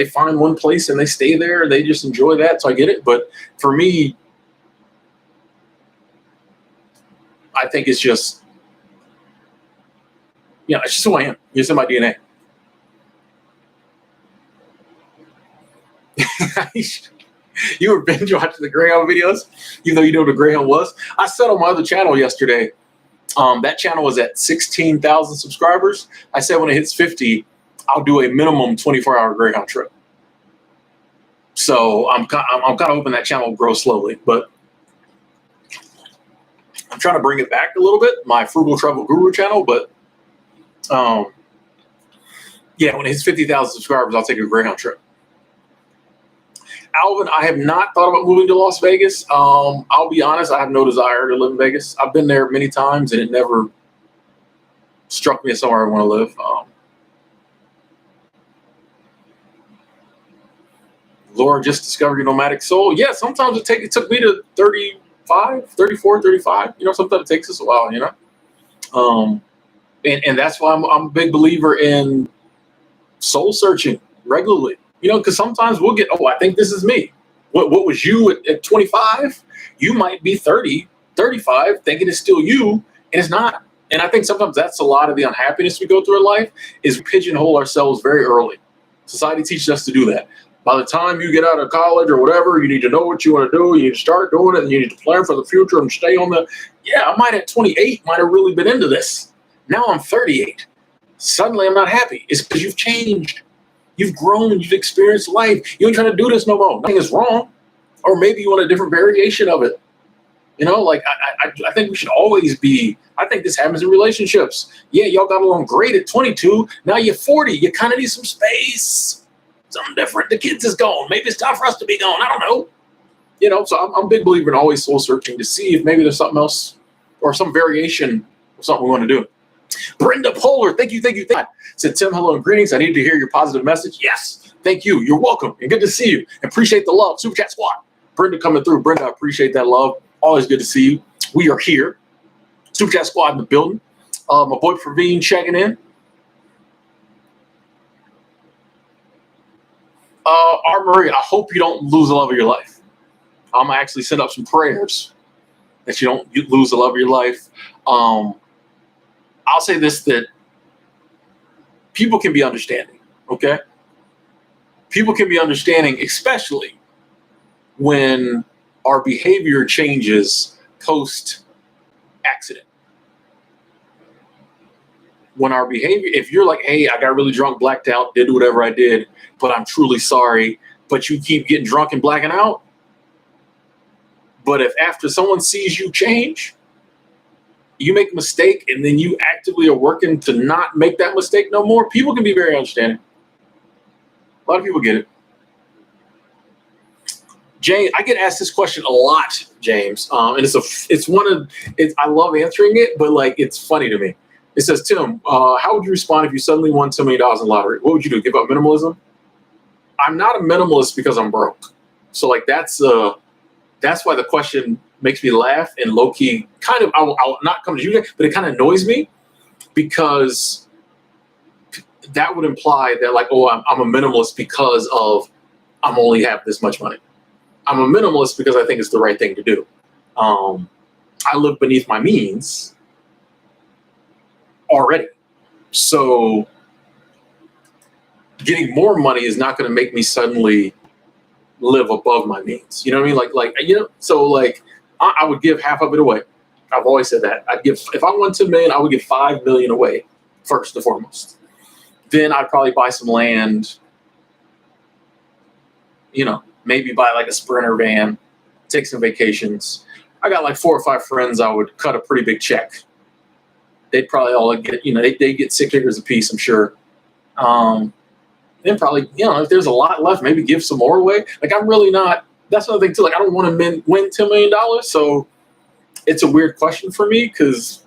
find one place and they stay there. They just enjoy that. So I get it. But for me, I think it's just, it's just who I am. It's in my DNA. You were binge watching the Greyhound videos, even though you know what a Greyhound was. I said on my other channel yesterday, that channel was at 16,000 subscribers. I said when it hits 50, I'll do a minimum 24-hour Greyhound trip. So I'm kind of hoping that channel will grow slowly, but I'm trying to bring it back a little bit, my Frugal Travel Guru channel. But yeah, when it hits 50,000 subscribers, I'll take a Greyhound trip. Alvin, I have not thought about moving to Las Vegas. I'll be honest, I have no desire to live in Vegas. I've been there many times, and it never struck me as somewhere I want to live. Laura just discovered your nomadic soul. Yeah, sometimes it took me to 34, 35. Sometimes it takes us a while, And that's why I'm a big believer in soul searching regularly. Because sometimes we'll get, I think this is me. What was you at 25? You might be 30, 35, thinking it's still you, and it's not. And I think sometimes that's a lot of the unhappiness we go through in life, is we pigeonhole ourselves very early. Society teaches us to do that. By the time you get out of college or whatever, you need to know what you want to do. You need to start doing it, and you need to plan for the future and stay on I might at 28 might have really been into this. Now I'm 38. suddenly I'm not happy. It's because you've changed. You've grown. You've experienced life. You ain't trying to do this no more. Nothing is wrong. Or maybe you want a different variation of it. Like I think we should always be. I think this happens in relationships. Yeah, y'all got along great at 22. Now you're 40. You kind of need some space. Something different. The kids is gone. Maybe it's time for us to be gone. I don't know. So I'm a big believer in always soul searching to see if maybe there's something else or some variation of something we want to do. Brenda Polar, thank you. Said, Tim, hello and greetings. I need to hear your positive message. Yes, thank you. You're welcome and good to see you. Appreciate the love. Super Chat Squad. Brenda coming through. Brenda, I appreciate that love. Always good to see you. We are here. Super Chat Squad in the building. My boy Praveen checking in. R. Marie, I hope you don't lose the love of your life. I'm going to actually send up some prayers that you don't lose the love of your life. I'll say this, that people can be understanding, okay? People can be understanding, especially when our behavior changes post-accident. When our behavior, if you're like, hey, I got really drunk, blacked out, did whatever I did, but I'm truly sorry, but you keep getting drunk and blacking out. But if after someone sees you change, you make a mistake and then you actively are working to not make that mistake no more, people can be very understanding. A lot of people get it. James, I get asked this question a lot, James, and I love answering it, but like it's funny to me. It says, Tim, how would you respond if you suddenly won $2 million in the lottery? What would you do? Give up minimalism? I'm not a minimalist because I'm broke. So like that's why the question makes me laugh and low key kind of I'll not come to you, but it kind of annoys me because that would imply that like, oh, I'm a minimalist because of I'm only have this much money. I'm a minimalist because I think it's the right thing to do. I live beneath my means already. So getting more money is not going to make me suddenly live above my means. You know what I mean? So like I would give half of it away. I've always said that. If I won 10 million, I would give 5 million away first and foremost. Then I'd probably buy some land, maybe buy like a Sprinter van, take some vacations. I got like 4 or 5 friends I would cut a pretty big check. They'd probably all get, they get 6 figures a piece, I'm sure. Then probably, if there's a lot left, maybe give some more away. Like I'm really not, that's another thing too. Like I don't want to win $10 million. So it's a weird question for me because,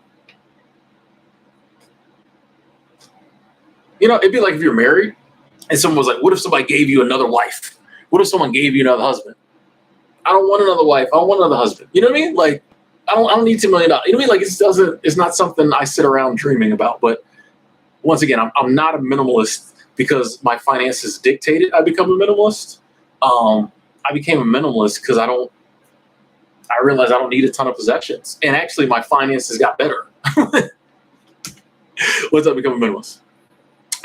it'd be like if you're married and someone was like, what if somebody gave you another wife? What if someone gave you another husband? I don't want another wife. I don't want another husband. You know what I mean? Like, I don't need $10 million. You know what I mean? Like it's not something I sit around dreaming about. But once again, I'm not a minimalist because my finances dictated I become a minimalist. I became a minimalist because I realized I don't need a ton of possessions. And actually my finances got better once I become a minimalist.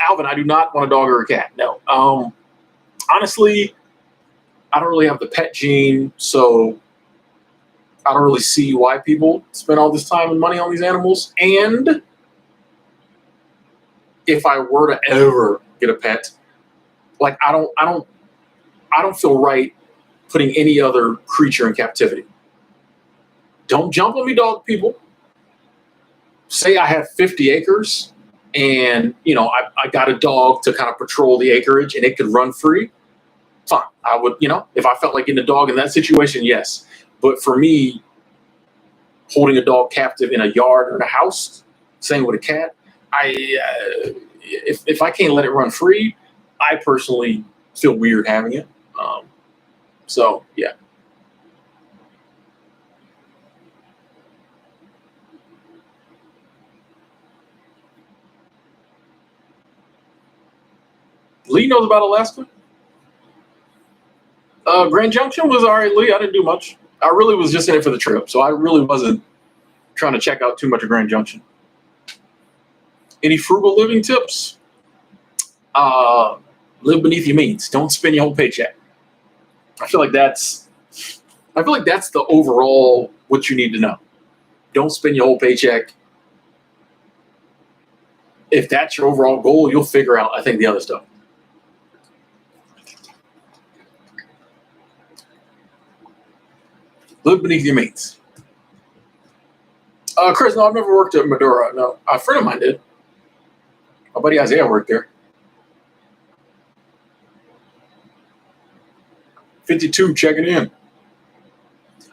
Alvin, I do not want a dog or a cat. No. Honestly, I don't really have the pet gene, so I don't really see why people spend all this time and money on these animals. And if I were to ever get a pet, like I don't feel right putting any other creature in captivity. Don't jump on me, dog people. Say I have 50 acres and, I got a dog to kind of patrol the acreage and it could run free. Fine. I would, if I felt like getting a dog in that situation, yes. But for me, holding a dog captive in a yard or in a house, same with a cat, if I can't let it run free, I personally feel weird having it. So, yeah. Lee knows about Alaska. Grand Junction was all right, Lee. I didn't do much. I really was just in it for the trip, so I really wasn't trying to check out too much of Grand Junction. Any frugal living tips? Live beneath your means. Don't spend your whole paycheck. I feel like that's the overall what you need to know. Don't spend your whole paycheck. if that's your overall goal, you'll figure out, I think, the other stuff. Live beneath your means. Chris, no, I've never worked at Madura. No, a friend of mine did. My buddy Isaiah worked there. 52 checking in.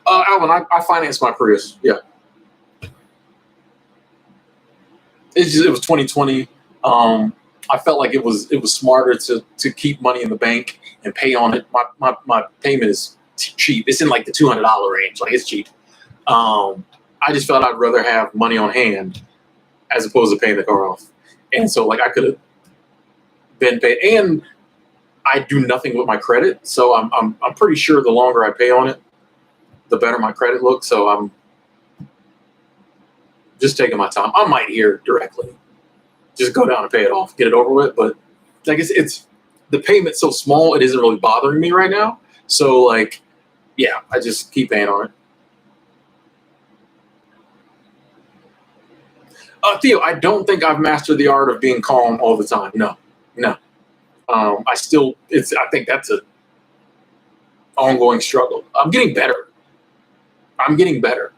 Alvin, I financed my Prius. Yeah. It was 2020. I felt like it was smarter to keep money in the bank and pay on it. My payment is cheap. It's in like the $200 range. Like, it's cheap. I just felt I'd rather have money on hand as opposed to paying the car off. And so, like, I could have been paid. And I do nothing with my credit, so I'm pretty sure the longer I pay on it, the better my credit looks. So I'm just taking my time. I might hear directly, just go down and pay it off, get it over with. But like, it's the payment's so small, it isn't really bothering me right now. So, like, yeah, I just keep paying on it. Theo, I don't think I've mastered the art of being calm all the time. No. I think that's an ongoing struggle. I'm getting better,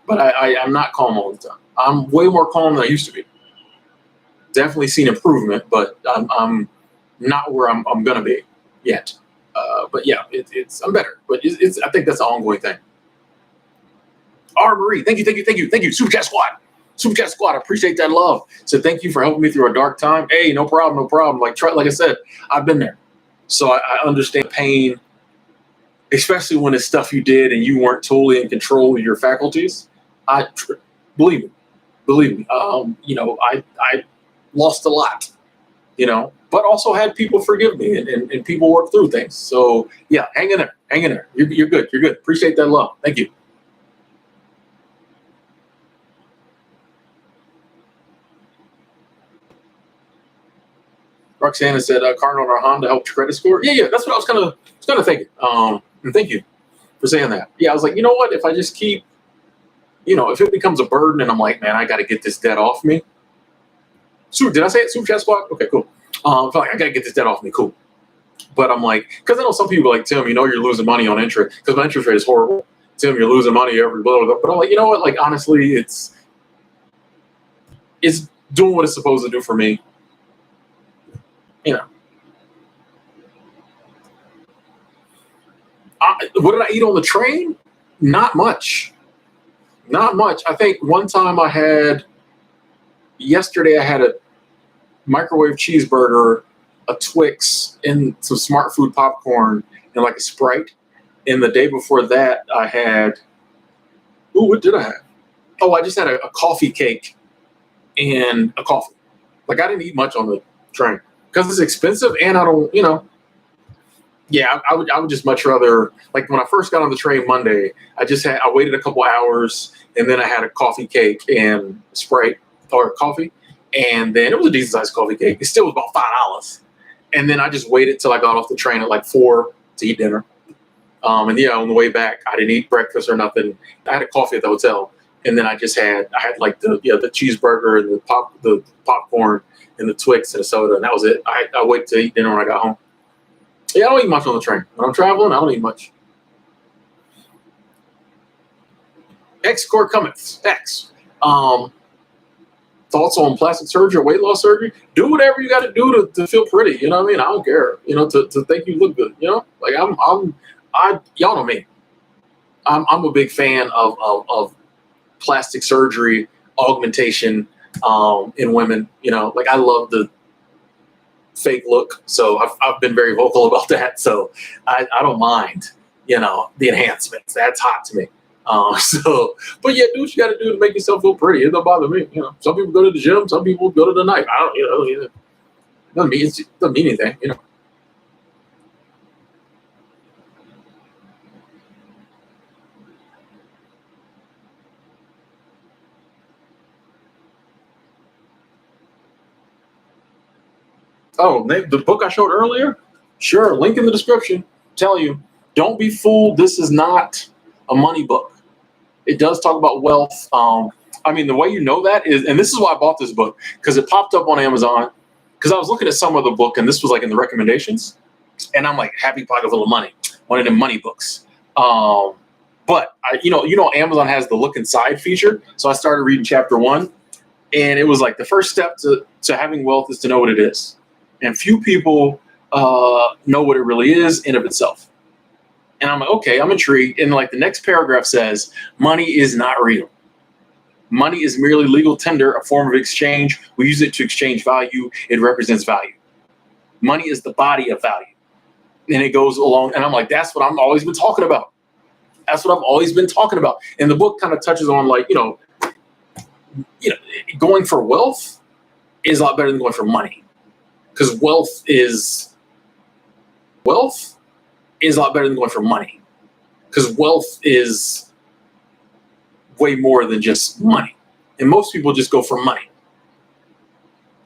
but I'm not calm all the time. I'm way more calm than I used to be. Definitely seen improvement, but I'm not where I'm gonna be yet. But yeah, I'm better. But I think that's an ongoing thing. R. Marie, thank you. Super Chat Squad, I appreciate that love. So thank you for helping me through a dark time. Hey, no problem. Like I said, I've been there. So I understand pain, especially when it's stuff you did and you weren't totally in control of your faculties. Believe me. I lost a lot, but also had people forgive me and people work through things. So yeah, hang in there. You're good. Appreciate that love. Thank you. Roxana said, Cardinal or Honda helped your credit score. Yeah, that's what I was kind of thinking. And thank you for saying that. Yeah, I was like, you know what? If I just keep, if it becomes a burden and I'm like, man, I got to get this debt off me. Did I say it? Super Chat Squad? Okay, cool. I feel like I got to get this debt off me. Cool. But I'm like, because I know some people are like, Tim, you're losing money on interest because my interest rate is horrible. Tim, you're losing money every blah, blah, blah. But I'm like, you know what? Like, honestly, it's doing what it's supposed to do for me. What did I eat on the train? Not much. I think one time yesterday I had a microwave cheeseburger, a Twix, and some Smart Food popcorn, and like a Sprite. And the day before that I had, what did I have? Oh, I just had a coffee cake and a coffee. Like, I didn't eat much on the train because it's expensive and I don't, Yeah, I would just much rather, like, when I first got on the train Monday, I waited a couple hours and then I had a coffee cake and Sprite or coffee, and then it was a decent sized coffee cake. It still was about $5, and then I just waited till I got off the train at like 4 to eat dinner. And yeah, on the way back, I didn't eat breakfast or nothing. I had a coffee at the hotel, and then I had like the cheeseburger and the popcorn and the Twix and a soda, and that was it. I waited to eat dinner when I got home. Yeah, I don't eat much on the train. When I'm traveling, I don't eat much. X-Core comments. X. Thoughts on plastic surgery or weight loss surgery? Do whatever you got to do to feel pretty. You know what I mean? I don't care. To think you look good. Like y'all know me. I'm a big fan of plastic surgery, augmentation in women. Like, I love the fake look, so I've been very vocal about that. So I don't mind, the enhancements. That's hot to me. But yeah, do what you got to do to make yourself feel pretty. It don't bother me. Some people go to the gym, some people go to the night. I don't, it doesn't mean anything. Oh, the book I showed earlier? Sure, link in the description. Tell you, don't be fooled. This is not a money book. It does talk about wealth. I mean, the way you know that is, and this is why I bought this book, because it popped up on Amazon. Because I was looking at some of the book, and this was like in the recommendations, and I'm like, Happy Pocket Full of Money, one of them money books. But Amazon has the look inside feature, so I started reading chapter 1, and it was like the first step to having wealth is to know what it is, and few people know what it really is in of itself. And I'm like, okay, I'm intrigued. And like the next paragraph says, money is not real. Money is merely legal tender, a form of exchange. We use it to exchange value. It represents value. Money is the body of value. And it goes along. And I'm like, that's what I've always been talking about. That's what I've always been talking about. And the book kind of touches on like, going for wealth is a lot better than going for money. Because wealth is a lot better than going for money. Because wealth is way more than just money. And most people just go for money.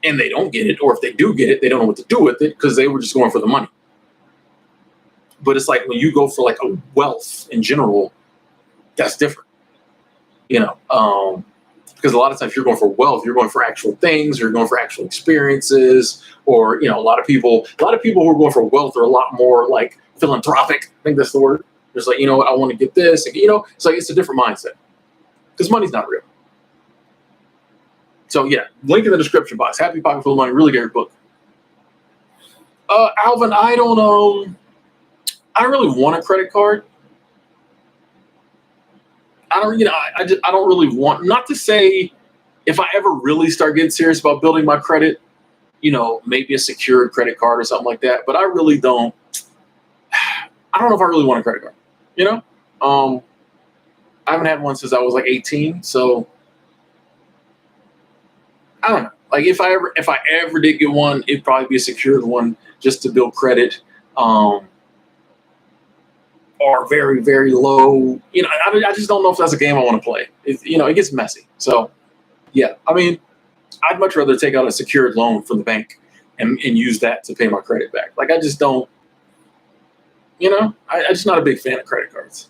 And they don't get it. Or if they do get it, they don't know what to do with it because they were just going for the money. But it's like when you go for like a wealth in general, that's different. Because a lot of times if you're going for wealth, you're going for actual things, you're going for actual experiences, or a lot of people who are going for wealth are a lot more like philanthropic. I think that's the word. There's like, I want to get this, and it's like it's a different mindset. Because money's not real. So yeah, link in the description box. Happy Pocket Full of Money, really great book. Alvin, I don't really want a credit card. I don't really want, not to say if I ever really start getting serious about building my credit, maybe a secured credit card or something like that. But I really don't. I don't know if I really want a credit card. I haven't had one since I was like 18, so I don't know. Like if I ever did get one, it'd probably be a secured one just to build credit, or very, very low. I just don't know if that's a game I want to play. It gets messy. So yeah, I mean, I'd much rather take out a secured loan from the bank and use that to pay my credit back. Like I just don't, I'm just not a big fan of credit cards.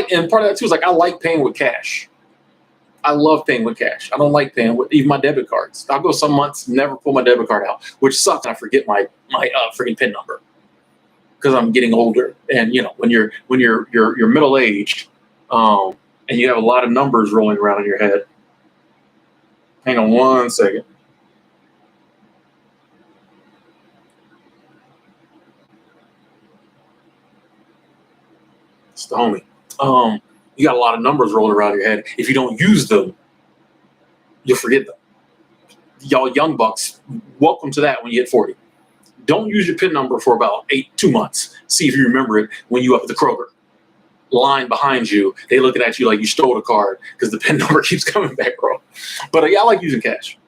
And part of that too is like I like paying with cash. I love paying with cash. I don't like paying with even my debit cards. I'll go some months, never pull my debit card out, which sucks. I forget my freaking PIN number because I'm getting older. And when you're middle aged, and you have a lot of numbers rolling around in your head. Hang on one second. It's the homie. You got a lot of numbers rolling around your head. If you don't use them, you'll forget them. Y'all young bucks, welcome to that when you hit 40. Don't use your PIN number for about 2 months. See if you remember it when you up at the Kroger. Line behind you, they looking at you like you stole the card because the PIN number keeps coming back, bro. But yeah, I like using cash.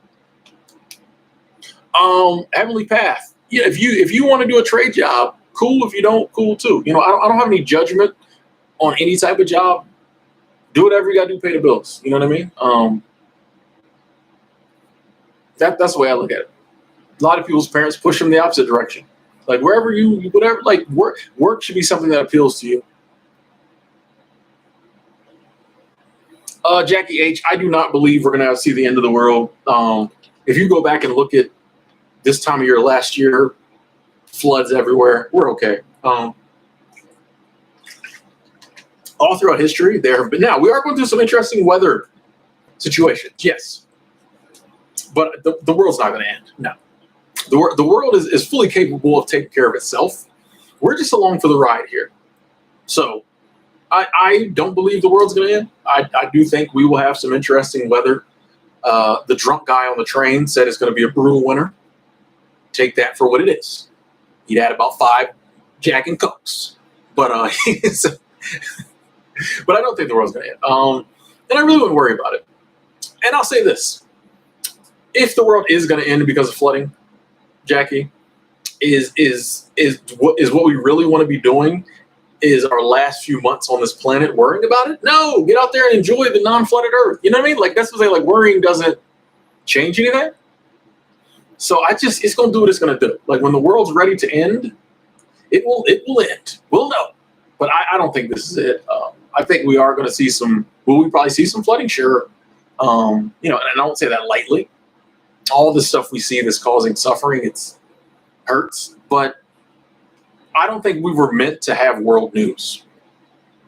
Heavenly Path. Yeah, if you want to do a trade job, cool. If you don't, cool too. I don't have any judgment on any type of job. Do whatever you gotta do, pay the bills. You know what I mean? That's the way I look at it. A lot of people's parents push them the opposite direction. Like wherever whatever, like work should be something that appeals to you. Jackie H, I do not believe we're gonna see the end of the world. If you go back and look at this time of year last year, floods everywhere. We're okay. All throughout history, there have been. Now, we are going through some interesting weather situations, yes. But the world's not going to end, no. The world is fully capable of taking care of itself. We're just along for the ride here. So I don't believe the world's going to end. I do think we will have some interesting weather. The drunk guy on the train said it's going to be a brutal winter. Take that for what it is. He'd had about 5 Jack and Cokes. But but I don't think the world's going to end. And I really wouldn't worry about it. And I'll say this. If the world is going to end because of flooding, Jackie, is what we really want to be doing is our last few months on this planet worrying about it? No, get out there and enjoy the non-flooded earth. You know what I mean? Like that's what they like. Worrying doesn't change anything. So it's going to do what it's going to do. Like when the world's ready to end, it will end. We'll know. But I don't think this is it. I think we are going to see some. Will we probably see some flooding? Sure. And I don't say that lightly. All the stuff we see that's causing suffering, it's hurts. But I don't think we were meant to have world news.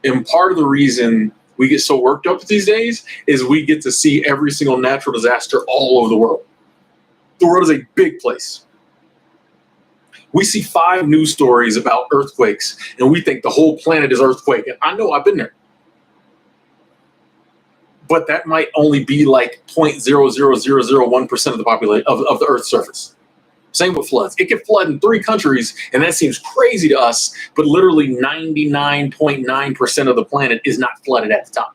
And part of the reason we get so worked up these days is we get to see every single natural disaster all over the world. The world is a big place. We see 5 news stories about earthquakes, and we think the whole planet is earthquake. And I know I've been there. But that might only be like 0.00001% of the population of the Earth's surface. Same with floods. It can flood in 3 countries, and that seems crazy to us, but literally 99.9% of the planet is not flooded at the time.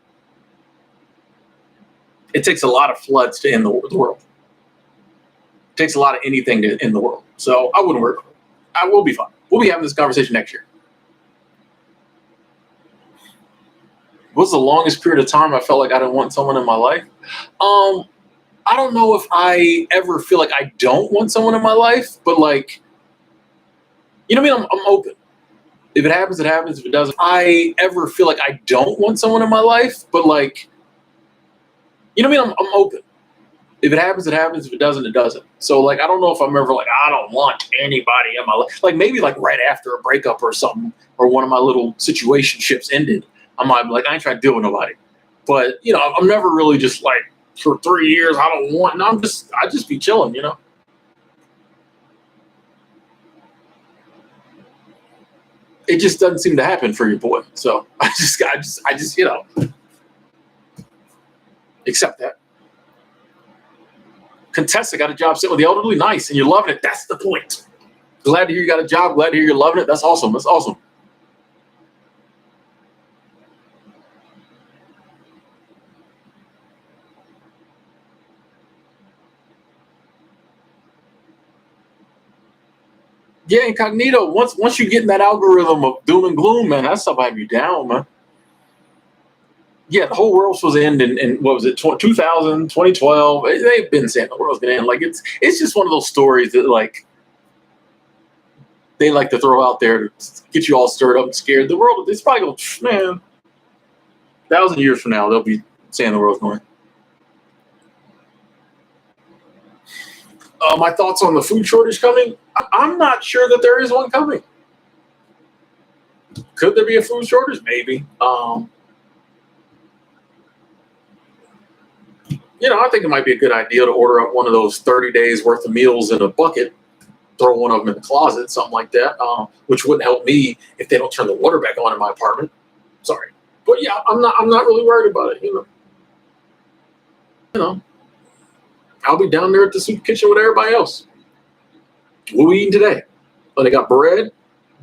It takes a lot of floods to end the world. It takes a lot of anything to end the world. So I wouldn't worry. I will be fine. We'll be having this conversation next year. What's the longest period of time I felt like I didn't want someone in my life? I don't know if I ever feel like I don't want someone in my life, but like, you know what I mean? I'm open. If it happens, it happens. If it doesn't, I ever feel like I don't want someone in my life, but like, you know what I mean? I'm open. If it happens, it happens. If it doesn't, it doesn't. So like, I don't know if I'm ever like, I don't want anybody in my life. Like maybe like right after a breakup or something, or one of my little situationships ended, I might be like, I ain't trying to deal with nobody. But I'm never really just like for 3 years, I don't want. No, I just be chilling, It just doesn't seem to happen for your boy. So I just accept that. Contessa got a job sitting with the elderly. Nice. And you're loving it. That's the point. Glad to hear you got a job. Glad to hear you're loving it. That's awesome. That's awesome. Yeah, incognito. Once you get in that algorithm of doom and gloom, man, that stuff have you down, man. Yeah, the whole world's supposed to end in what was it, 2000, 2012. They've been saying the world's gonna end. Like it's just one of those stories that like they like to throw out there to get you all stirred up and scared. The world, it's probably going, man, 1,000 years from now, they'll be saying the world's going. My thoughts on the food shortage coming? I'm not sure that there is one coming. Could there be a food shortage? Maybe. I think it might be a good idea to order up one of those 30 days worth of meals in a bucket, throw one of them in the closet, something like that, which wouldn't help me if they don't turn the water back on in my apartment. Sorry. But yeah, I'm not really worried about it, You know, I'll be down there at the soup kitchen with everybody else. What are we eating today? Oh, they got bread,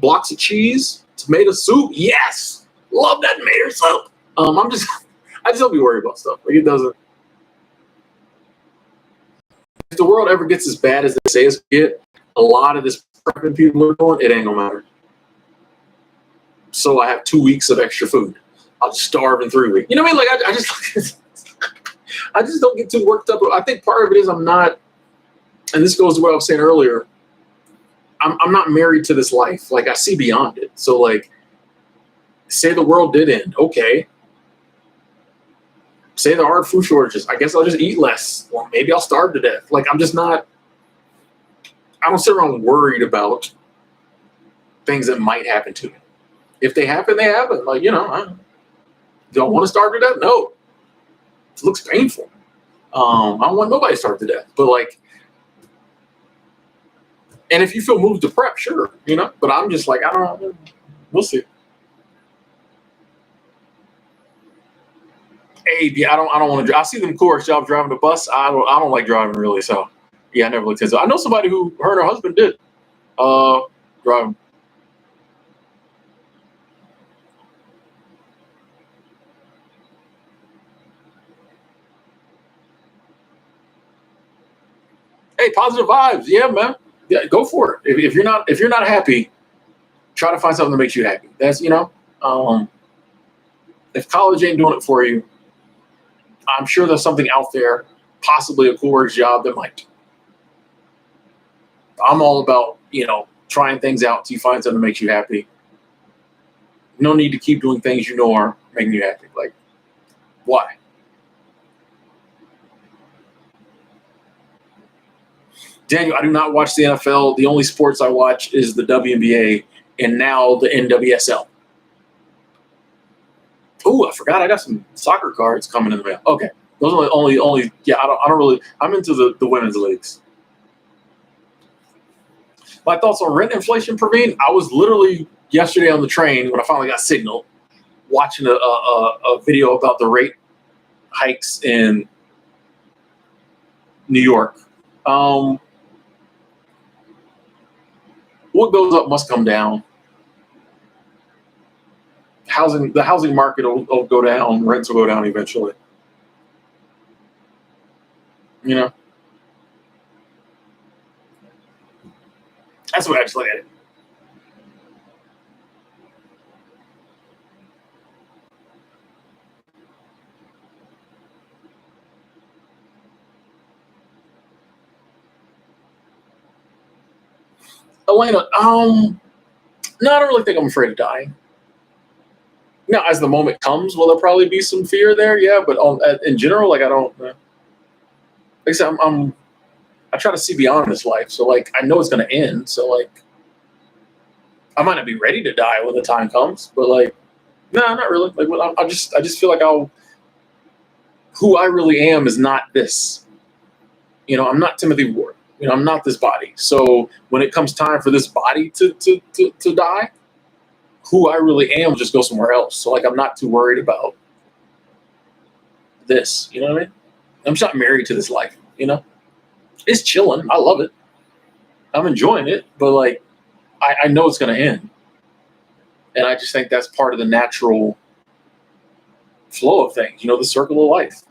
blocks of cheese, tomato soup. Yes, love that tomato soup. I just don't be worried about stuff. Like it doesn't. If the world ever gets as bad as they say it's get, a lot of this prepping people are doing, it ain't gonna matter. So I have 2 weeks of extra food. I'll just starve in 3 weeks. You know what I mean? Like I just. I just don't get too worked up. I think part of it is I'm not, and this goes to what I was saying earlier, I'm not married to this life. Like I see beyond it. So like, say the world did end. Okay. Say there are food shortages. I guess I'll just eat less. Well, maybe I'll starve to death. Like I'm just not, I don't sit around worried about things that might happen to me. If they happen, they happen. Like, do I want to starve to death? No. It looks painful. I don't want nobody to starve to death. But like, and if you feel moved to prep, sure, But I'm just like, I don't know. We'll see. Hey, yeah, I don't want to. I see them cool jobs driving the bus. I don't like driving really. So yeah, I never looked into it. I know somebody who her and her husband did driving. Hey, positive vibes. Yeah, man. Yeah, go for it. If you're not happy, try to find something that makes you happy. That's if college ain't doing it for you, I'm sure there's something out there, possibly a cool work job that might. I'm all about trying things out until you find something that makes you happy. No need to keep doing things you know aren't making you happy. Like, why? Daniel, I do not watch the NFL. The only sports I watch is the WNBA and now the NWSL. Oh, I forgot I got some soccer cards coming in the mail. Okay. Those are only yeah, I don't really I'm into the women's leagues. My thoughts on rent inflation, Praveen. I was literally yesterday on the train when I finally got signal, watching a video about the rate hikes in New York. What goes up must come down. The housing market will go down, rents will go down eventually. You know, that's what I just look at it. Elena, no, I don't really think I'm afraid of dying. Now, as the moment comes, will there probably be some fear there? Yeah, but in general, like I don't. Like I said, I try to see beyond this life, so like I know it's gonna end. So like I might not be ready to die when the time comes, but like no, not really. Like I just feel like who I really am is not this. I'm not Timothy Ward. I'm not this body. So when it comes time for this body to die, who I really am will just go somewhere else. So like I'm not too worried about this. You know what I mean? I'm just not married to this life. It's chilling. I love it. I'm enjoying it, but like I know it's gonna end. And I just think that's part of the natural flow of things, the circle of life,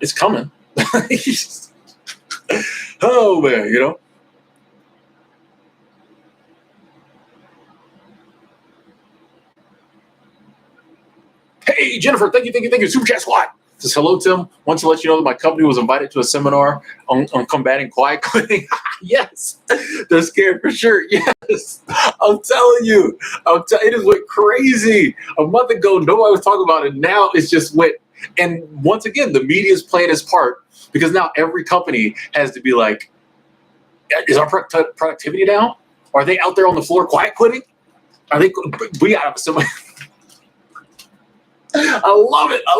It's coming. Oh man. Hey, Jennifer, thank you. Super Chat Squad. Says, hello, Tim. Want to let you know that my company was invited to a seminar on combating quiet quitting. Yes, they're scared for sure. Yes, I'm telling you. It just went crazy. A month ago, nobody was talking about it. Now it's just went. And once again, the media is playing its part because now every company has to be like, is our productivity down? Are they out there on the floor quiet quitting? We got to have somebody. I love it. I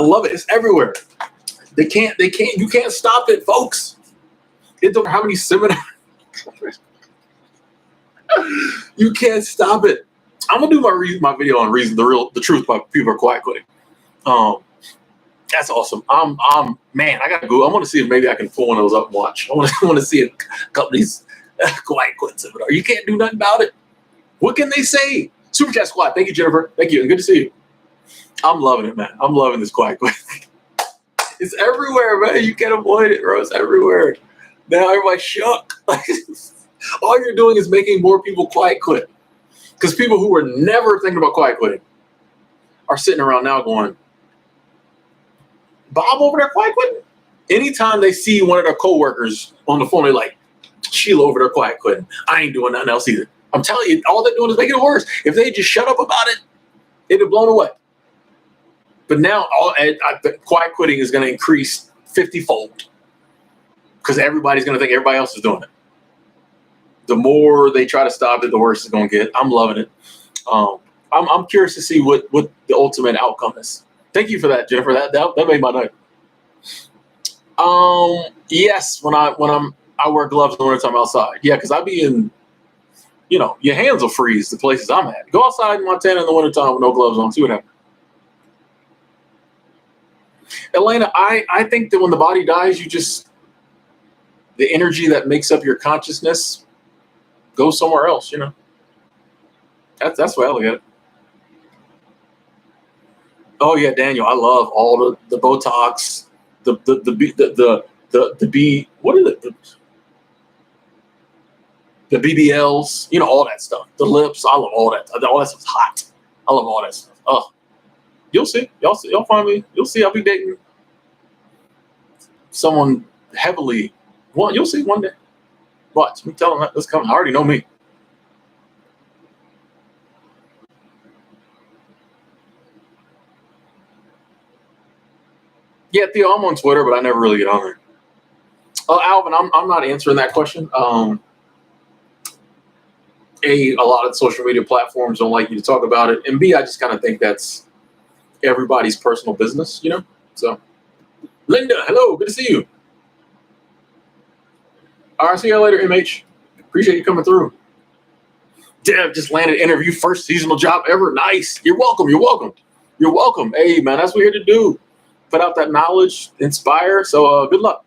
love it. It's everywhere. You can't stop it, folks. It don't matter how many seminars. You can't stop it. I'm gonna do my video on the truth why people are quiet quitting. That's awesome. Man, I gotta go. I want to see if maybe I can pull one of those up and watch. I want to see if companies quiet quit seminar. You can't do nothing about it. What can they say? Super Chat Squad. Thank you, Jennifer. Thank you. Good to see you. I'm loving it, man. I'm loving this quiet quit. It's everywhere, man. You can't avoid it, bro. It's everywhere. Now everybody's shook. All you're doing is making more people quiet quit. Because people who were never thinking about quiet quitting are sitting around now going, Bob over there quiet quitting? Anytime they see one of their coworkers on the phone, they're like, Sheila over there quiet quitting. I ain't doing nothing else either. I'm telling you, all they're doing is making it worse. If they just shut up about it, it'd have blown away. But now the quiet quitting is going to increase 50-fold because everybody's going to think everybody else is doing it. The more they try to stop it, the worse it's going to get. I'm loving it. I'm curious to see what the ultimate outcome is. Thank you for that, Jennifer. That made my night. Yes, when I wear gloves when I'm outside. Yeah, because I be in. Your hands will freeze the places I'm at. Go outside in Montana in the wintertime with no gloves on. See what happens. Elena, I think that when the body dies, the energy that makes up your consciousness goes somewhere else, That's the way I look at it. Oh yeah, Daniel, I love all the Botox, the what is it? The BBLs, all that stuff. The lips, I love all that. All that stuff's hot. I love all that stuff. Oh, you'll see. Y'all find me. You'll see. I'll be dating someone heavily. Well, you'll see one day. Watch me tell them that's coming. I already know me. Yeah, Theo, I'm on Twitter, but I never really get on there. Alvin, I'm not answering that question. A lot of social media platforms don't like you to talk about it, and B, I just kind of think that's everybody's personal business, you know. So, Linda, hello, good to see you. All right, see you later, MH. Appreciate you coming through. Dev just landed interview, first seasonal job ever. Nice. You're welcome. You're welcome. You're welcome. Hey, man, that's what we're here to do. Put out that knowledge, inspire. So, good luck.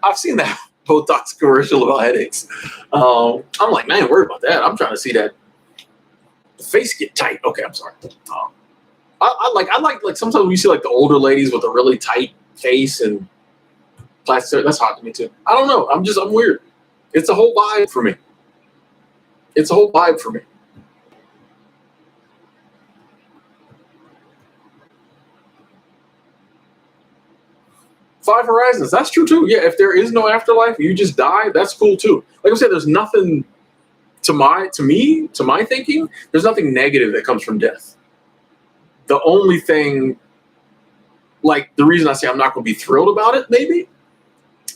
I've seen that Botox commercial about headaches. I'm like, man, worry about that. I'm trying to see that the face get tight. Okay, I'm sorry. I like sometimes we see like the older ladies with a really tight face and plastic. That's hot to me too. I don't know. I'm weird. It's a whole vibe for me. It's a whole vibe for me. Five Horizons. That's true too. Yeah, if there is no afterlife, you just die. That's cool too. Like I said, there's nothing to my thinking. There's nothing negative that comes from death. The only thing, like the reason I say I'm not going to be thrilled about it, maybe,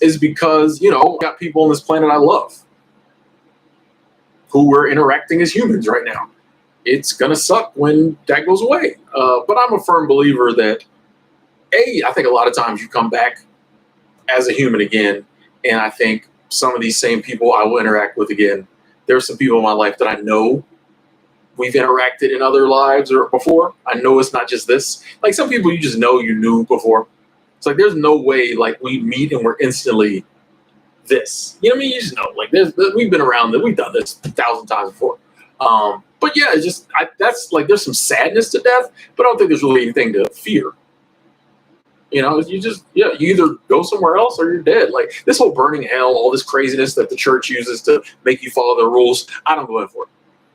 is because I got people on this planet I love who we're interacting as humans right now. It's gonna suck when that goes away. But I'm a firm believer that I think a lot of times you come back as a human again, and I think some of these same people I will interact with again. There's some people in my life that I know we've interacted in other lives or before. I know it's not just this. Like some people you just know you knew before. It's like there's no way like we meet and we're instantly this. You know what I mean? You just know. Like we've been around that. We've done this 1,000 times before. But yeah, it's just that's like there's some sadness to death, but I don't think there's really anything to fear. You either go somewhere else or you're dead. Like this whole burning hell, all this craziness that the church uses to make you follow their rules, I don't go in for it.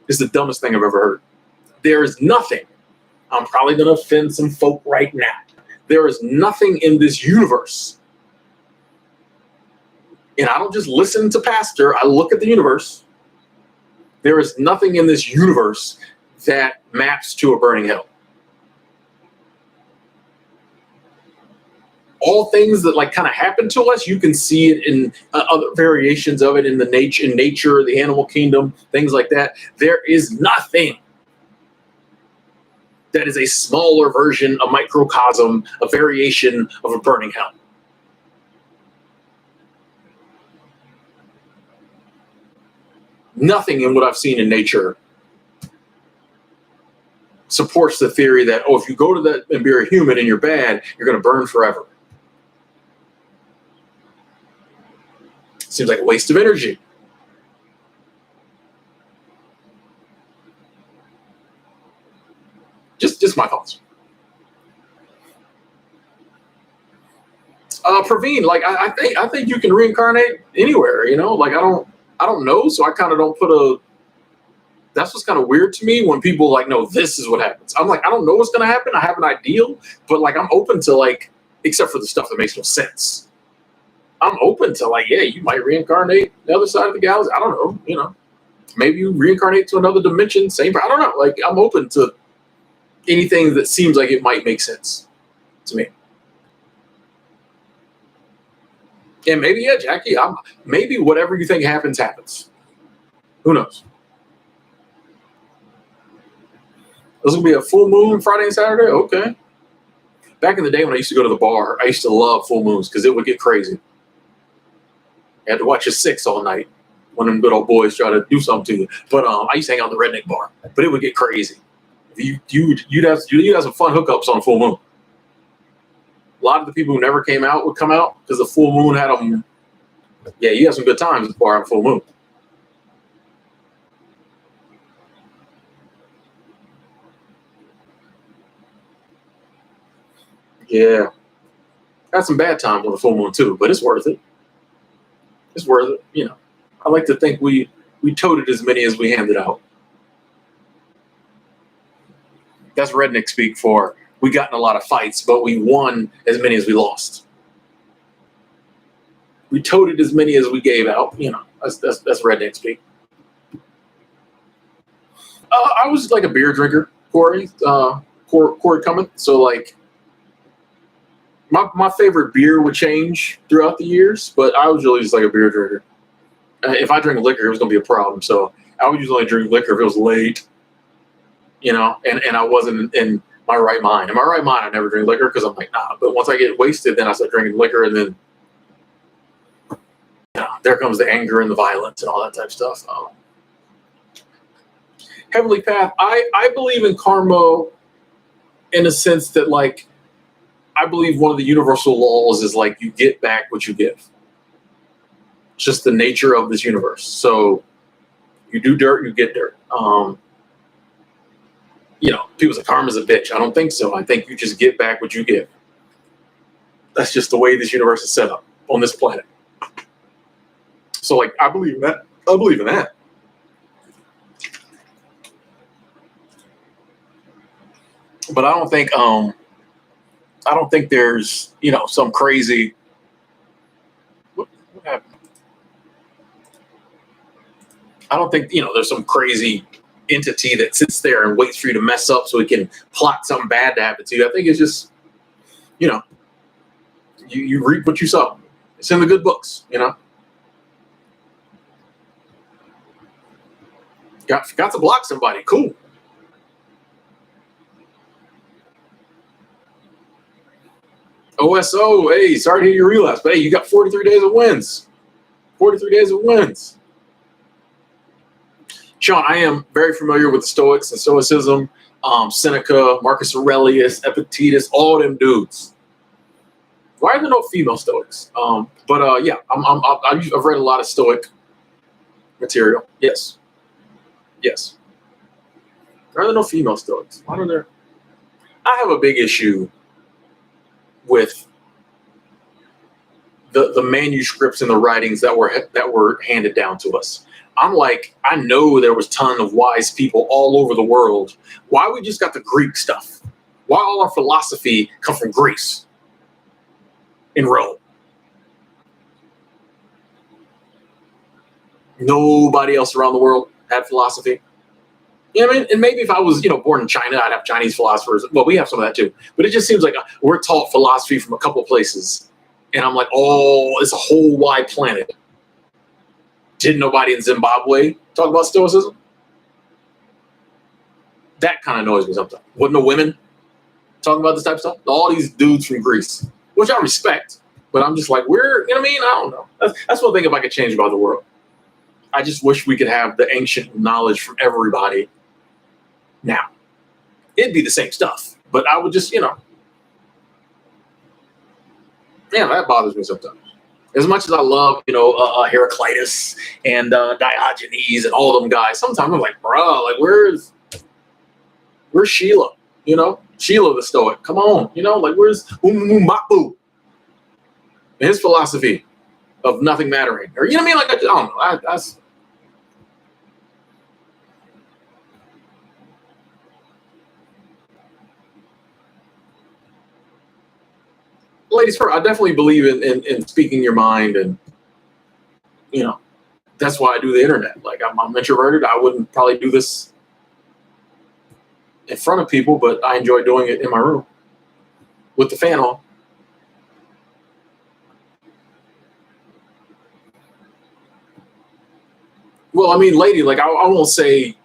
It's the dumbest thing I've ever heard. There is nothing. I'm probably going to offend some folk right now. There is nothing in this universe. And I don't just listen to pastor. I look at the universe. There is nothing in this universe that maps to a burning hell. All things that like kind of happen to us, you can see it in other variations of it in nature, the animal kingdom, things like that. There is nothing that is a smaller version, a microcosm, a variation of a burning hell. Nothing in what I've seen in nature supports the theory that, if you go to that and be a human and you're bad, you're going to burn forever. Seems like a waste of energy. Just my thoughts. Praveen, like I think you can reincarnate anywhere. Like I don't know, so I kind of don't put a. That's what's kind of weird to me when people like, no, this is what happens. I'm like, I don't know what's gonna happen. I have an ideal, but like I'm open to like, except for the stuff that makes no sense. I'm open to like, yeah, you might reincarnate the other side of the galaxy. I don't know, maybe you reincarnate to another dimension. I don't know. Like I'm open to anything that seems like it might make sense to me. And maybe, yeah, Jackie, maybe whatever you think happens. Who knows? There's gonna be a full moon Friday and Saturday. Okay. Back in the day when I used to go to the bar, I used to love full moons because it would get crazy. I had to watch a 6 all night when them good old boys try to do something to you. But I used to hang out in the redneck bar, but it would get crazy. You'd have some fun hookups on a full moon. A lot of the people who never came out would come out because the full moon had them. Yeah, you have some good times at the bar on full moon. Yeah, had some bad times on the full moon too, but it's worth it. It's worth it. I like to think we toted as many as we handed out. That's redneck speak for we got in a lot of fights, but we won as many as we lost. We toted as many as we gave out. That's redneck speak. I was like a beer drinker, Corey. Corey coming. So like, my favorite beer would change throughout the years, but I was really just like a beer drinker. If I drink liquor, it was gonna be a problem. So I would usually drink liquor if it was late, and I wasn't in my right mind. In my right mind, I never drink liquor because I'm like, nah. But once I get wasted, then I start drinking liquor, and then there comes the anger and the violence and all that type of stuff. Heavenly Path, I believe in karma in a sense that, like, I believe one of the universal laws is like you get back what you give. It's just the nature of this universe. So you do dirt, you get dirt. People say karma's a bitch. I don't think so. I think you just get back what you give. That's just the way this universe is set up on this planet. So, like, I believe in that. I believe in that. But I don't think there's some crazy. What happened? I don't think there's some crazy entity that sits there and waits for you to mess up so he can plot something bad to happen to you. I think it's just you reap what you sow. It's in the good books. Got to block somebody. Cool. OSO, hey, sorry to hear you relapse, but hey, you got 43 days of wins. 43 days of wins. Sean, I am very familiar with the Stoics and Stoicism, Seneca, Marcus Aurelius, Epictetus, all them dudes. Why are there no female Stoics? Yeah, I've read a lot of Stoic material. Yes. Why are there no female Stoics? Why don't there? I have a big issue with the manuscripts and the writings that were handed down to us. I'm like, I know there was a ton of wise people all over the world. Why we just got the Greek stuff? Why all our philosophy come from Greece and Rome? Nobody else around the world had philosophy. And maybe if I was, born in China, I'd have Chinese philosophers. Well, we have some of that too. But it just seems like we're taught philosophy from a couple of places. And I'm like, it's a whole wide planet. Didn't nobody in Zimbabwe talk about Stoicism? That kind of annoys me sometimes. Wasn't no women talking about this type of stuff? All these dudes from Greece, which I respect. But I'm just like, I don't know. That's one thing if I could change about the world. I just wish we could have the ancient knowledge from everybody now. It'd be the same stuff, but I would just, that bothers me sometimes. As much as I love, Heraclitus and Diogenes and all them guys, sometimes I'm like, bro, like, where's Sheila? Sheila the Stoic. Come on, like, where's Ummapu and his philosophy of nothing mattering? Or, what I mean? Like, I don't know. Ladies first, I definitely believe in speaking your mind, and that's why I do the internet. Like, I'm introverted. I wouldn't probably do this in front of people, but I enjoy doing it in my room with the fan on. Well, I mean, lady, like, I won't say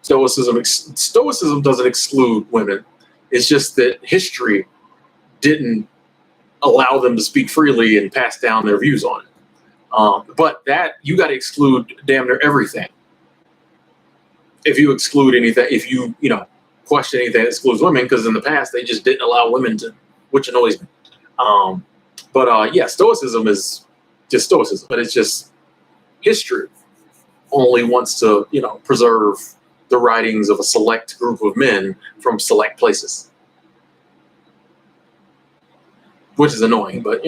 Stoicism. Stoicism doesn't exclude women. It's just that history didn't allow them to speak freely and pass down their views on it. But that, you got to exclude damn near everything. If you exclude anything, if you question anything that excludes women, because in the past they just didn't allow women to, which annoys me. Yeah, Stoicism is just Stoicism, but it's just history only wants to preserve the writings of a select group of men from select places. Which is annoying, but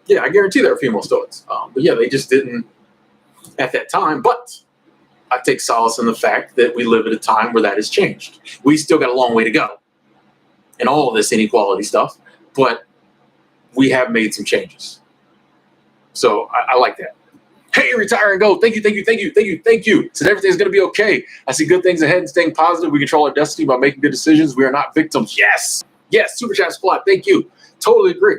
Yeah, I guarantee there are female Stoics. But yeah, they just didn't at that time. But I take solace in the fact that we live at a time where that has changed. We still got a long way to go in all of this inequality stuff, but we have made some changes. So I like that. Hey, retire and go. Thank you, thank you, thank you, thank you, thank you. Said everything's going to be okay. I see good things ahead and staying positive. We control our destiny by making good decisions. We are not victims. Yes. Yes. Super Chat Squad. Thank you. Totally agree.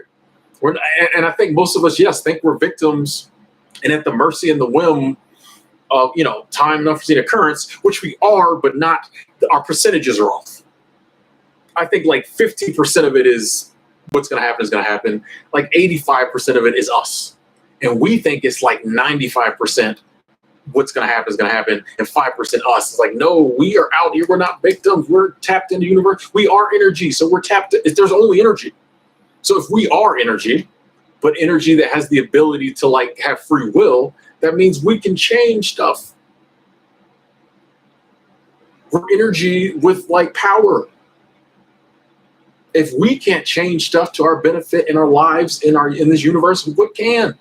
And I think most of us, yes, think we're victims and at the mercy and the whim of, time and unforeseen occurrence, which we are, but not, our percentages are off. I think like 50% of it is what's going to happen is going to happen. Like 85% of it is us. And we think it's like 95% what's going to happen is going to happen, and 5% us. It's like, no, we are out here. We're not victims. We're tapped into the universe. We are energy. So we're tapped. There's only energy. So if we are energy, but energy that has the ability to like have free will, that means we can change stuff. We're energy with like power. If we can't change stuff to our benefit in our lives, in this universe, what can?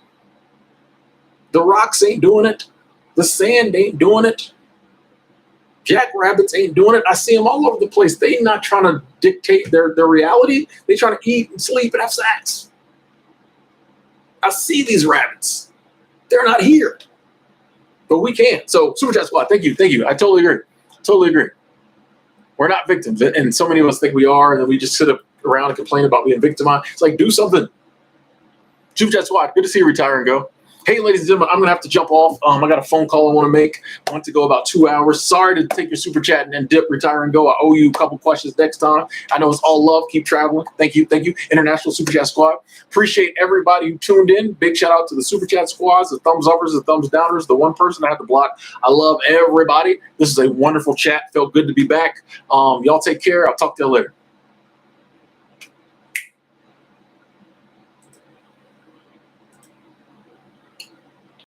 The rocks ain't doing it. The sand ain't doing it. Jackrabbits ain't doing it. I see them all over the place. They not trying to dictate their reality. They trying to eat and sleep and have sex. I see these rabbits. They're not here. But we can. So Super Chat Squad, thank you. Thank you. I totally agree. Totally agree. We're not victims. And so many of us think we are, and then we just sit around and complain about being victimized. It's like, do something. Super Chat Squad, good to see you retire and go. Hey, ladies and gentlemen, I'm going to have to jump off. I got a phone call I want to make. I want to go about 2 hours. Sorry to take your super chat and dip, retire, and go. I owe you a couple questions next time. I know it's all love. Keep traveling. Thank you. Thank you. International Super Chat Squad. Appreciate everybody who tuned in. Big shout out to the Super Chat Squads, the thumbs uppers, the thumbs downers, the one person I had to block. I love everybody. This is a wonderful chat. Felt good to be back. Y'all take care. I'll talk to you later.